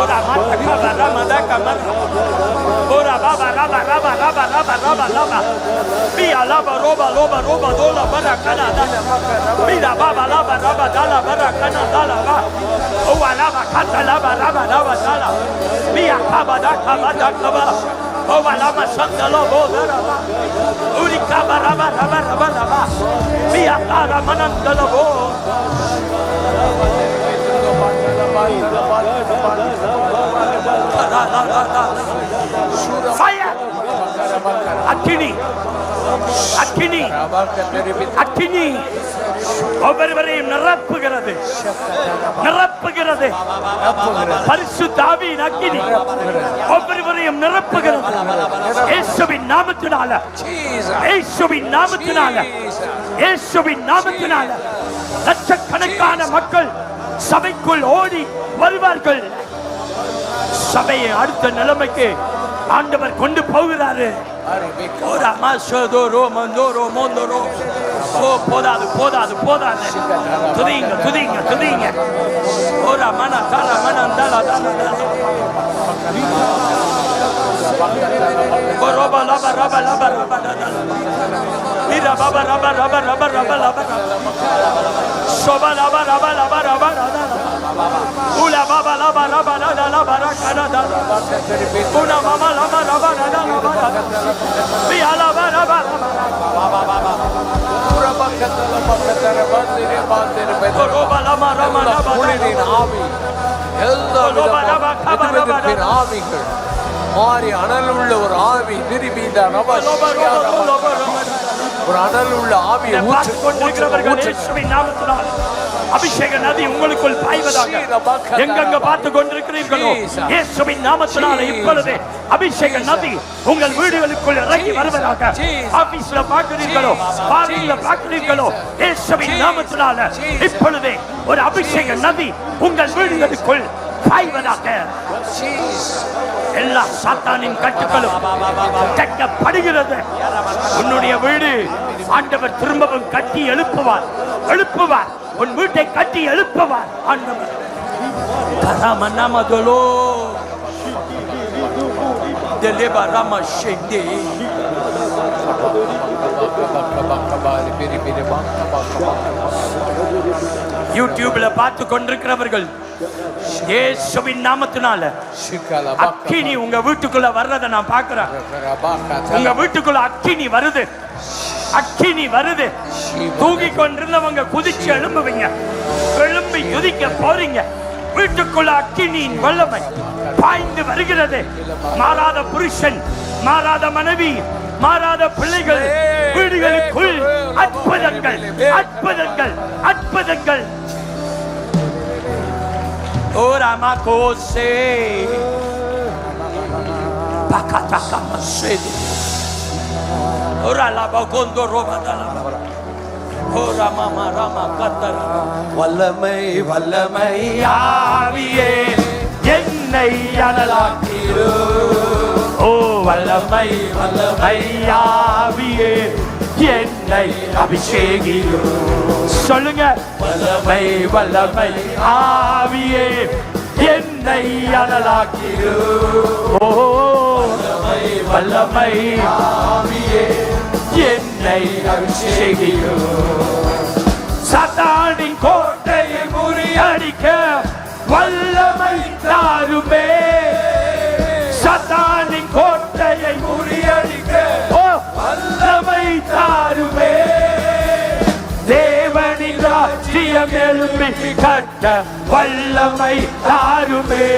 Ora mata kaba ramada kama. Ora baba raba raba raba raba raba raba. Bia laba roba loba roba dola bara kana da. Bia baba laba raba dala bara kana dala ba. Owa laba kata laba raba raba dala. Bia kaba da kaba da kaba. Owa lama santa lobo dala ba. Uri kaba raba raba raba raba. Bia kara manan dala bo. Fire! Akini! Akini! Akini! ஒவ்வொருவரையும் நிரப்புகிறது, நிரப்புகிறது. பரிசுத்த ஆவியின் அக்கினி ஒவ்வொருவரையும் நிரப்புகிறது. இயேசுவின் நாமத்தினால, இயேசுவின் நாமத்தினால, இயேசுவின் நாமத்தினால லட்சக்கணக்கான மக்கள் சபைக்குள் ஓடி வருவார்கள். சபையை அடுத்த நிலைமைக்கு ஆண்டவர் கொண்டு போகிறாரு. போதாது போதாது போதாது, துதிங்க துதிங்க துதிங்க. ஓரா மன தர மன தல தல ரோபா லபா ரபா லபா ரபா வீரா பாபா ரபா ரபா ரபா ரபா ரபா சோபா லபா ரபா லபா ரபா ரபா உலா பாபா லபா ரபா ரபா லபா ரகனா தா உனா மாமா லபா ரபா ரபா ரபா பியா லபா ரபா ரபா பூரா பக்கத்தல பக்கத்தர பாந்திரே பாந்திரே ரோபா லபா ரபா ரபா உளிரின் ஆவி எல்லா விதமான ஆவிகள் மாறி அனல் உள்ள ஒரு ஆவி நிருபீத ரபா ஒரு அனல் உள்ள ஆவியை ஊற்றி கொண்டிருக்கிறவர்கள் இயேசுவின் நாமத்தினால் அபிஷேக நதி உங்களுக்குள் பாய்வதாக. எங்கெங்க பார்த்து கொண்டிருக்கிறீர்களோ இயேசுவின் நாமத்தினால இப்பொழுது அபிஷேக நதி உங்கள் வீடுகளுக்குள் இறங்கி வருவதாக. ஆபீஸ்ல பார்க்கிறீர்களோ, பார்வையில பார்க்கிறீர்களோ, இயேசுவின் நாமத்தினால இப்பொழுது ஒரு அபிஷேக நதி உங்கள் வீடுகளுக்குள் பாய்வதாக. எல்லா சாத்தானின் கட்டுகளும் கட்டப்படுகிறது. உன்னுடைய வீடு ஆண்டவர் திரும்பவும் கட்டி எழுப்புவார், எழுப்புவார். உன் வீட்டை கட்டி எழுப்புவார் ஆண்டவர். பரமநாமதலோ deleba rama shende யூடியூப்ல பார்த்து கொண்டிருக்கிறவர்கள் இயேசுவின் நாமத்தினால அக்கினி உங்க வீட்டுக்குள்ள வர்றதை நான் பார்க்கிறேன். உங்க வீட்டுக்குள்ள அக்கினி வருது, அக்கினி வருது. தூங்கி கொண்டிருந்தவங்க குதிச்சு எழும்புவீங்க, எழும்பி குதிக்க போறீங்க. வீட்டுக்குள்ள அக்கினியின் வல்லமை பாய்ந்து வருகிறது. மாறாத புருஷன்
மாறாத மனைவி, மாறாத பிள்ளைகள், வீடுகளுக்குள் அற்புதங்கள், அற்புதங்கள், அற்புதங்கள். ஓராமா கோசே பக்கா மசேதி ஓராலா பகோந்தோ ரோபதலா ஓராமா மாராமா கத்தரா. வல்லமை வல்லமை ஆவியே என்னை அனலாக்கிரு. ஓ வல்லமை வல்லமை ஆவியே என்னை அபிஷேகிரு. சொல்லுங்க, வல்லமை வல்லமை ஆவியே என்னை அனலாக்கிரு. ஓ வல்லமை வல்லமை ஆவியே என்னை அபிஷேகிரு. சாத்தானின் கோட்டையை முறியடிக்க வல்லமை தாருமே. சாத்தானின் கோட்டையை முறியடிக்க வல்லமை தாருமே. தேவனின் ராஜ்யம் எழும்பி கட்ட வல்லமை தாருமே.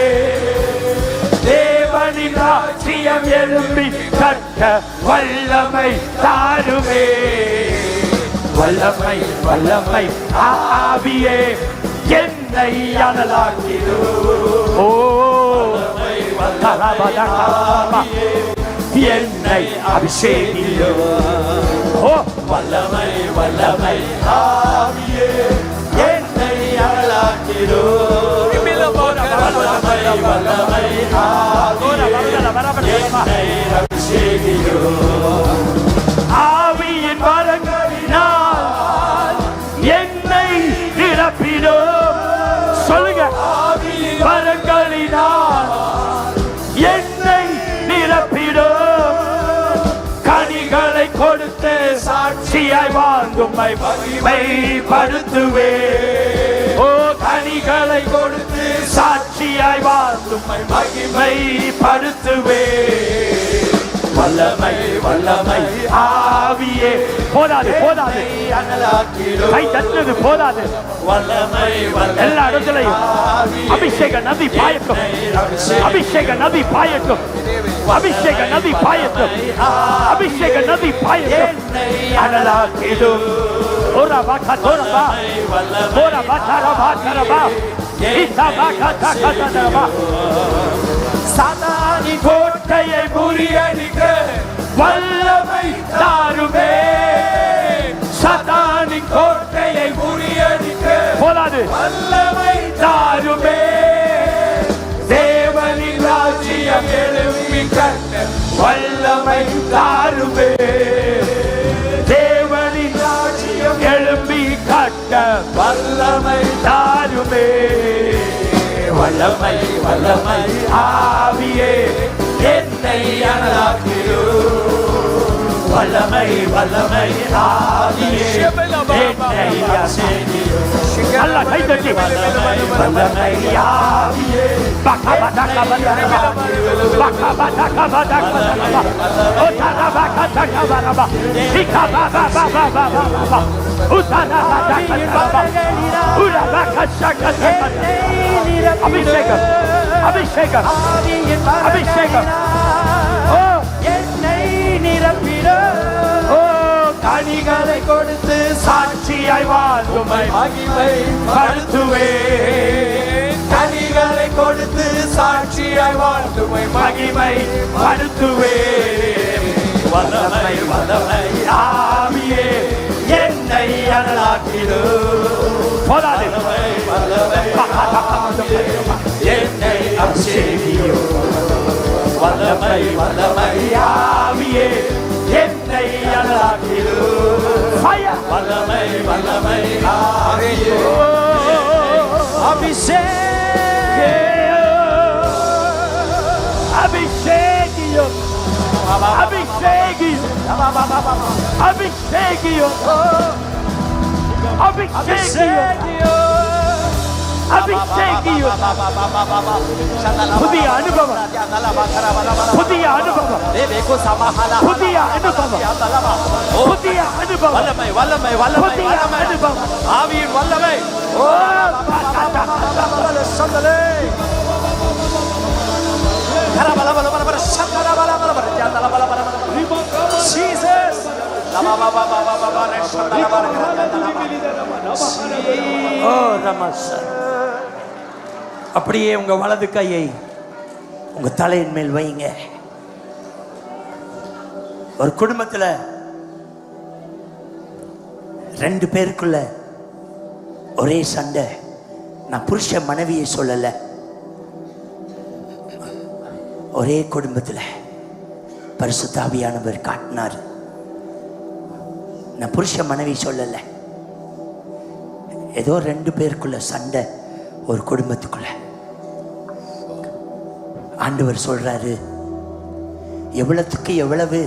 தேவனின் ராஜ்யம் எழும்பி கட்ட வல்லமை தாருமே. வல்லமை வல்லமை ஆவியே என்னை அனலாக்கிரு. ஓ என்னை அபிஷேகிரு. ஓ வல்லமை வல்லமை ஆவியே என்னை அனலாக்கிரு. வல்லமை வல்லமை ஆவியே என்னை அபிஷேகிரு. ஆவியின் வரங்களினால் என்னை நிரப்பிடும். சொல்லுங்க, ஆவியின் வரங்களினால் என்னை நிரப்பிடும். கனிகளை கொடுத்து சாட்சியாய் வாழ்ந்துமை மகிமைப்படுத்துவே. ஓ கனிகளை கொடுத்து சாட்சியாய் வாழ்ந்துமை மகிமைப்படுத்துவே. வல்லமை வல்லமை ஆவியே போதாது, போதாது, கை தட்டுறது போதாது. வல்லமை எல்லா இடத்துலையும் அபிஷேக நதி பாயட்டும், அபிஷேக நதி பாயட்டும், அபிஷேக நதி பாயட்டும், அபிஷேக நதி பாயட்டும். அனலாக்கிடும். ஓரா பாக்கா தோரபா, ஓரா பாத்தாரா பாத்தாரபா, இத்தா பாக்கா தாக்கா. சாத்தானின் கோட்டையை முறியடிக்க வல்லமை தாருமே. சாத்தானின் கோட்டையை முறியடிக்க போதாது, வல்லமை தாருமே. தேவனின் ராஜ்யம் எழும்பி கட்ட வல்லமை தாருமே. தேவனின் ராஜ்யம் எழும்பி கட்ட வல்லமை தாருமே. வல்லமை வல்லமை ஆவியே என்னை அனலாக்கிரு. வல்லமை வல்லமை ஆவியே என்னை அபிஷேகிரு. நல்லா கை தட்டி வல்லமை ஆவியே பக்கபதகபதகபா பக்கபதகபதகபா ஓதரபகதகபரபா இகபபபபபபா உதரபகதகபரபா உரபகதகபரபா. அபிஷேகம் அபிஷேகம் அபிஷேகம். ஓ என்னை நிரப்பிடும். ஓ கனிகளை கொடுத்து சாட்சியாய் வாழ்ந்துமை மகிமைப்படுத்துவே. கனிகளை கொடுத்து சாட்சியாய் வாழ்ந்துமை மகிமைப்படுத்துவே. வல்லமை வல்லமை ஆவியே என்னை அனலாக்கிடு. போதாது, என்னை அபிஷேகியோ. வல்லமை வல்லமை ஆவியே என்னை அனலாக்கிடு. வல்லமை வல்லமை ஆவியே அபிஷேகியோ அபிஷேகியோ அபிஷேகியோ அபிஷேகியோ அபிஷேகியோ. புதிய அனுபவம், புதிய அனுபவம், புதிய அனுபவம், புதிய அனுபவம். வல்லமை வல்லமை வல்லமை அனுபவம், ஆவியின் வல்லமை. ஓ சந்தலே கரபல பல பல சந்தல பல பல ஓ ரமஸ். அப்படியே உங்க வலது கையை உங்க தலையின் மேல் வைங்க. ஒரு குடும்பத்துல 2 பேருக்குள்ள ஒரே சண்டை. நான் புருஷ மனைவியை சொல்லல, ஒரே குடும்பத்துல பரிசுத்த ஆவியானவர் காட்டினார். நான் புருஷ மனைவி சொல்லல, ஏதோ 2 பேருக்குள்ள சண்டை ஒரு குடும்பத்துக்குள்ள. ஆண்டவர் சொல்றாரு, எவ்வளவுக்கு எவ்வளவு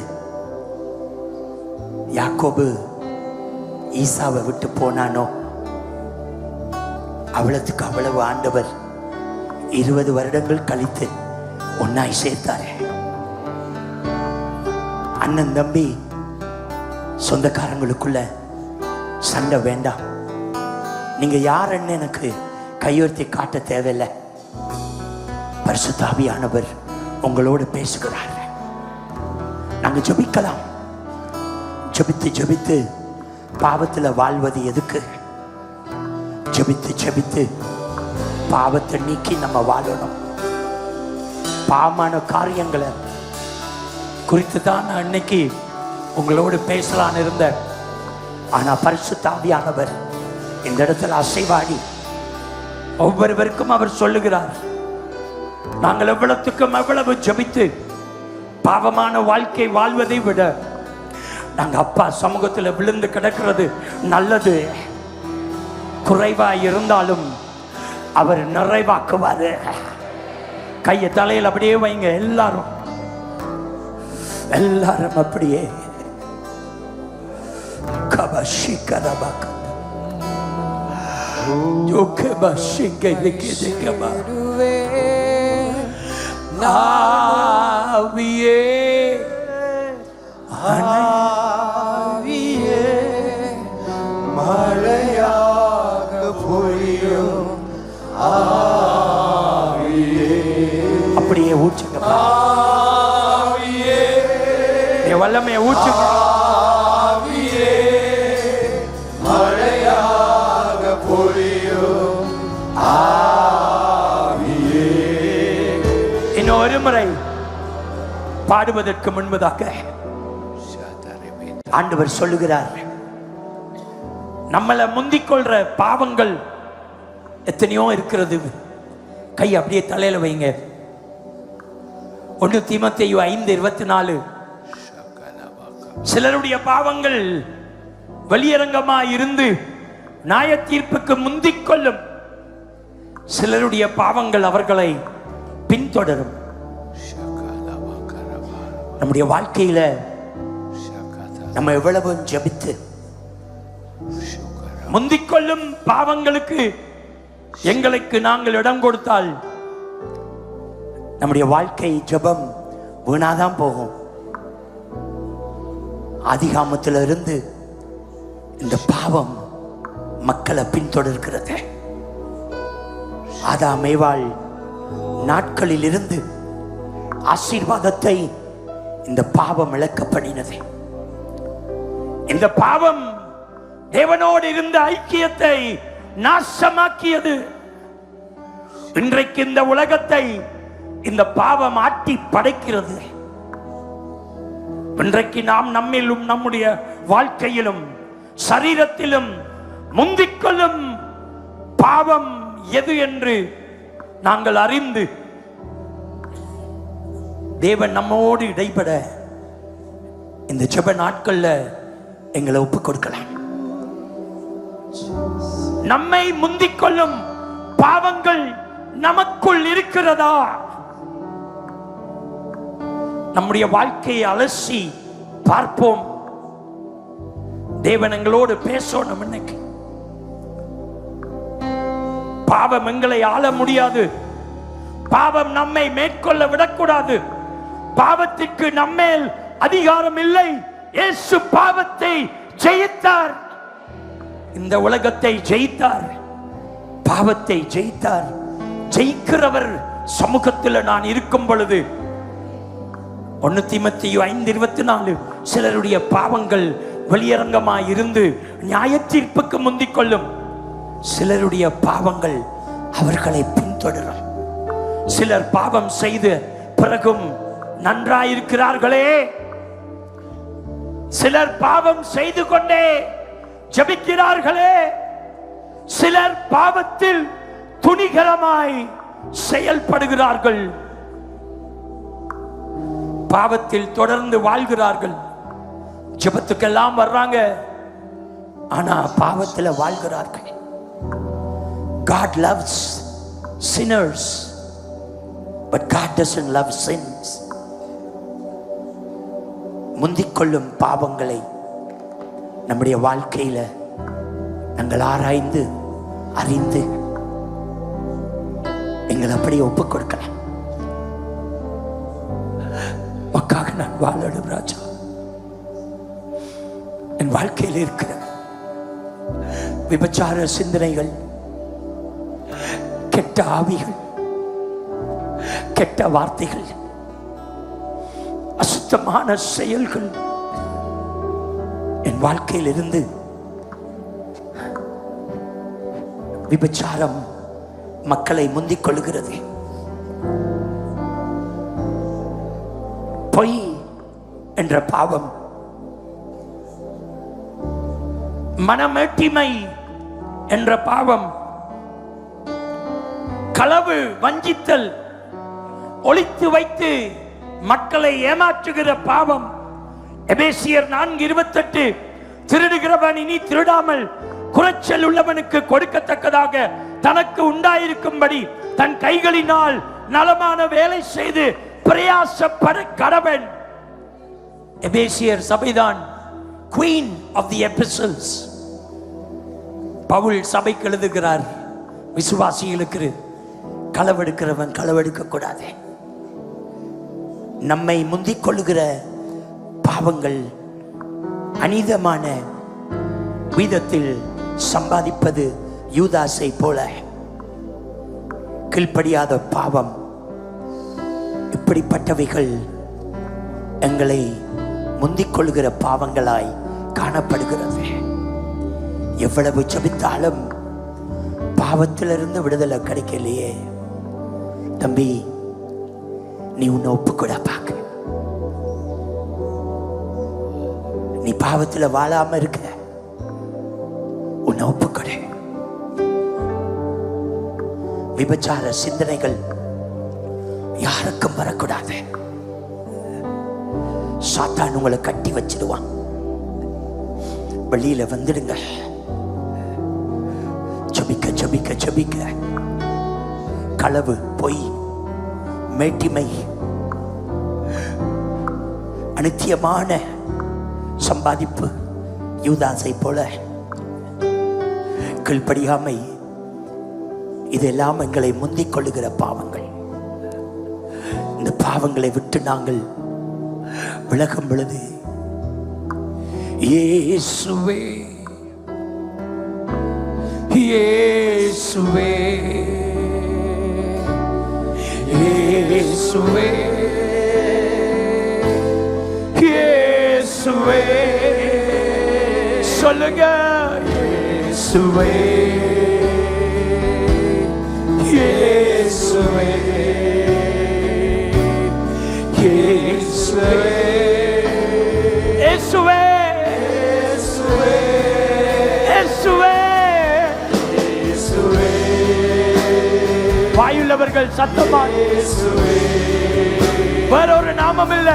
யாக்கோபு ஈசாவை விட்டு போனானோ அவ்வளவுக்கு அவ்வளவு ஆண்டவர் 20 வருடங்கள் கழித்து ஒன்னாய் சேர்த்தாரு. அண்ணன் தம்பி சொந்தக்காரங்களுக்குள்ள சண்டை வேண்டாம். நீங்க யாருன்னு எனக்கு கையுயர்த்தி காட்ட தேவையில்லை. பரிசுத்த ஆவியானவர் உங்களோடு பேசுகிறார். நாங்க ஜெபிக்கலாம். ஜெபித்து ஜெபித்து பாவத்துல வாழ்வது எதுக்கு? ஜெபித்து ஜெபித்து பாவத்தை நீக்கி நம்ம வாழணும். பாவமான காரியங்களை குறித்து தான் நான் இன்னைக்கு உங்களோடு பேசலான்னு இருந்தேன். ஆனா பரிசுத்த ஆவியானவர் இந்த இடத்துல அசைவாடி ஒவ்வொருவருக்கும் அவர் சொல்லுகிறார், நாங்கள் எவ்வளவுக்கும் எவ்வளவு ஜெபித்து பாவமான வாழ்க்கை வாழ்வதை விட நாங்க அப்பா சமூகத்தில் விழுந்து கிடக்கிறது நல்லது. குறைவா இருந்தாலும் அவர் நிறைவாக்குவாரு. கையை தலையில் அப்படியே வைங்க. எல்லாரும் எல்லாரும் அப்படியே ஆவியே ஆவியே மழையாக பொழியும் ஆவியே. அப்படியே ஊற்றுங்க. ஆவியே வல்லமே ஊற்றுங்க. ஆவியே மழையாக பொழியும் ஆவியே. இன்னும் ஒரு முறை பாடுவதற்கு முன்பதாக ஆண்டவர் சொல்லுகிறார், நம்மளை முந்திக் கொள்ற பாவங்கள் எத்தனையோ இருக்கிறது. கை அப்படியே தலையில வைங்க. 1 தீமோத்தேயு 5:24. சிலருடைய பாவங்கள் வெளியரங்கமா இருந்து நியாய தீர்ப்புக்கு முந்திக் கொள்ளும். சிலருடைய பாவங்கள் அவர்களை பின்தொடரும். நம்முடைய வாழ்க்கையில நம்ம எவ்வளவு ஜெபித்து முந்திக்கொள்ளும் பாவங்களுக்கு எங்களுக்கு நாங்கள் இடம் கொடுத்தால் நம்முடைய வாழ்க்கை ஜெபம் வீணாதான் போகும். ஆதிகாமத்திலிருந்து இந்த பாவம் மக்களை பின்தொடர்கிறது. ஆதாம் ஏவாள் நாட்களில் இருந்து ஆசீர்வாதத்தை இந்த பாவம் இழக்க பண்ணினது. இந்த பாவம் தேவனோடு இருந்த ஐக்கியத்தை நாசமாக்கியது. இன்றைக்கு இந்த உலகத்தை இந்த பாவம் ஆட்டி படைக்கிறது. இன்றைக்கு நாம் நம்மிலும் நம்முடைய வாழ்க்கையிலும் சரீரத்திலும் முந்திக்கொள்ளும் பாவம் எது என்று நாங்கள் அறிந்து தேவன் நம்மோடு இடைப்பட இந்த ஜெப நாட்கள்ல எங்களை ஒப்புக் கொடுக்கலாம். நம்மை முந்திக்கொள்ளும் பாவங்கள் நமக்குள் இருக்கிறதா? நம்முடைய வாழ்க்கையை அலசி பார்ப்போம். தேவன் எங்களோடு பேசணும். இன்னைக்கு பாவம் எங்களை ஆள முடியாது. பாவம் நம்மை மேற்கொள்ள விடக்கூடாது. பாவத்திற்கு நம்மேல் அதிகாரம் இல்லை. இயேசு பாவத்தை ஜெயித்தார். இந்த உலகத்தை ஜெயித்தார், பாவத்தை ஜெயித்தார். ஜெயிக்கிறவர் சமூகத்தில் நான் இருக்கும் பொழுது 1 தீமோத்தேயு 5:24 சிலருடைய பாவங்கள் வெளியரங்கமாய் இருந்து நியாய தீர்ப்புக்கு முந்திக் கொள்ளும். சிலருடைய பாவங்கள் அவர்களை பின்தொடரும். சிலர் பாவம் செய்து பிறகும் நன்றாயிருக்கிறார்களே. சிலர் பாவம் செய்து கொண்டே ஜெபிக்கிறார்களே. சிலர் பாவத்தில் துணிகரமாய் செயல்படுகிறார்கள். பாவத்தில் தொடர்ந்து வாழ்கிறார்கள். ஜெபத்துக்கெல்லாம் வர்றாங்க, ஆனா பாவத்தில் வாழ்கிறார்கள். God loves sinners, but God doesn't love sins. முந்திக்கொள்ளும் பாவங்களை நம்முடைய வாழ்க்கையில நாங்கள் ஆராய்ந்து அறிந்து எங்களை அப்படியே ஒப்புக் கொடுக்கலாம். உமக்காக நான் வாழணும் ராஜா. என் வாழ்க்கையில் இருக்கிற விபச்சார சிந்தனைகள், கெட்ட ஆவிகள், கெட்ட வார்த்தைகள், அசுத்தமான செயல்கள் என் வாழ்க்கையில் இருந்து விபச்சாரம் மக்களை முந்திக் கொள்கிறது. பொய் என்ற பாவம், மனமேட்டிமை என்ற பாவம், களவு, வஞ்சித்தல், ஒளித்து வைத்து மக்களை ஏமாற்றுகிற பாவம். எபேசியர் 4:28 திருடுகிறவன் இனி திருடாமல் குறைச்சல் உள்ளவனுக்கு கொடுக்கத்தக்கதாக தனக்கு உண்டாயிருக்கும்படி தன் கைகளினால் நலமான வேலை செய்து பிரயாசப்பட கடவன். எபேசியர் சபைதான் குவீன் ஆஃப் தி எபிசல்ஸ். பவுல் சபைக்கு எழுதுகிறார், விசுவாசிகளுக்கு களவெடுக்கிறவன் களவெடுக்க கூடாது. நம்மை முந்திக் கொள்ளுகிற பாவங்கள் அநீதமான விதத்தில் சம்பாதிப்பது யூதாசை போல. கீழ்ப்படியாத பாவம், இப்படிப்பட்டவைகள் எங்களை முந்திக் கொள்ளுகிற பாவங்களாய் காணப்படுகிறது. எவ்வளவு ஜெபித்தாலும் பாவத்திலிருந்து விடுதலை கிடைக்கலையே. தம்பி, நீ உன்னை ஒப்புக்கூட பார்க்க. நீ பாவத்தில் வாழாம இருக்க, உன்னை ஒப்புக்கொடு. விபச்சார சிந்தனைகள் யாருக்கும் வரக்கூடாது. சாத்தான் உங்களை கட்டி வச்சிடுவான். வெளியில வந்துடுங்க. ஜெபிக்க ஜெபிக்க ஜெபிக்க களவு, பொய், மேட்டிமை, அனித்தியமான சம்பாதிப்பு யூதாசை போல கீழ்ப்படியாமை, இதெல்லாம் எங்களை முந்திக் கொள்ளுகிற பாவங்கள். இந்த பாவங்களை விட்டு நாங்கள் விலகும் பொழுது, இயேசுவே இயேசுவே இயேசுவே இயேசுவே சொல்லுங்க. இயேசுவே இயேசுவே இயேசுவே இயேசுவே இயேசுவே இயேசுவே. வாயுள்ளவர்கள் சத்தமாக வேறொரு நாமம் இல்ல,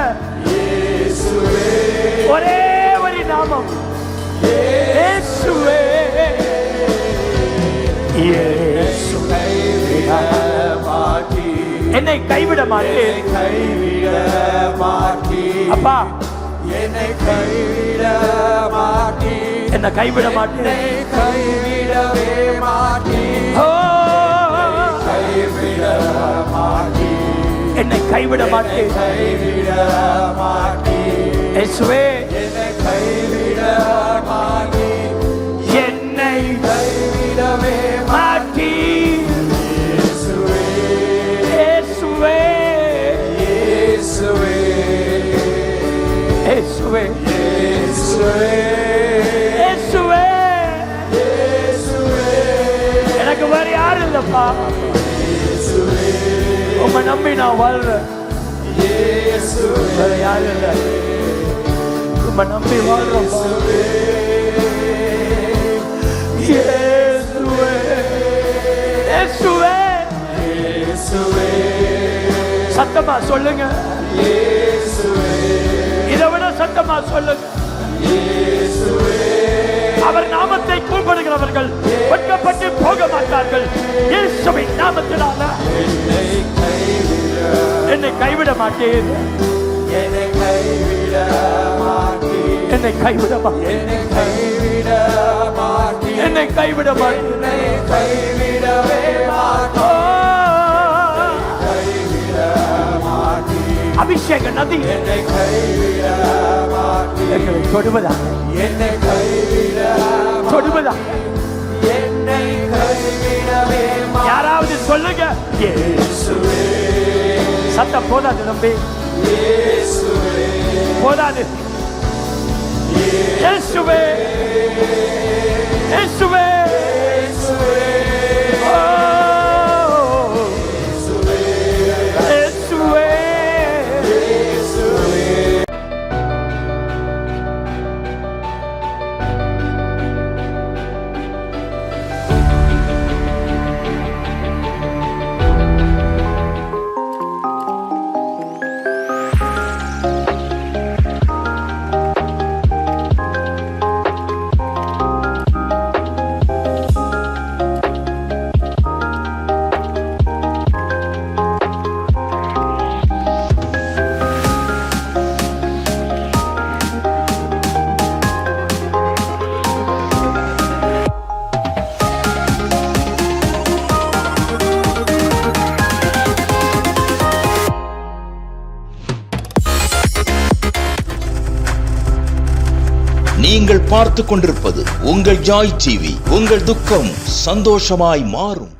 ஒரே ஒரு நாமம், இயேசுவே. என்னை கைவிட மாட்டேன் அப்பா, என்னை கைவிட மாட்டேன், என்னை கைவிட மாட்டேன், கைவிடவே மாட்டேன், கைவிட மாட்டேன், என்னை கைவிட மாட்டேன், கைவிட மாட்டேன், இயேசுவே என்னை கைவிட மாட்டேன், என்னை கைவிடவே மாட்டேன், இயேசுவே இயேசுவே இயேசுவே இயேசுவே இயேசுவே. வேற யாரும் இல்லப்பா. உம்மை நம்பி நான் வாழ்றேன். வேற யாரும் இல்ல. உம்மை நம்பி வாழ்றேன். சத்தமா சொல்லுங்க. இதை விட சத்தமா சொல்லுங்க. அவர் நாமத்தை கூப்பிடுகிறவர்கள் வெட்கப்பட்டு போக மாட்டார்கள். இயேசுவின் நாமத்தினால என்னை கைவிட மாட்டேன். என்னை கைவிட மாட்டேன். என்னை கைவிட மாட்டேன். என்னை கைவிட மாட்டேன். அபிஷேக நதி என்னை கைவிட மாட்டேன். எங்களை தொடுவதா, என்னை கைவிட தொடுவதா, என்னை கைவிடவே மாட்டேன். யாராவது சொல்லுங்க. இயேசுவே. சத்தம் போதாது நம்பி, இயேசுவே போதாது. இயேசுவே, இயேசுவே,
நீங்கள் பார்த்து கொண்டிருப்பது உங்கள் ஜாய் டிவி. உங்கள் துக்கம் சந்தோஷமாய் மாறும்.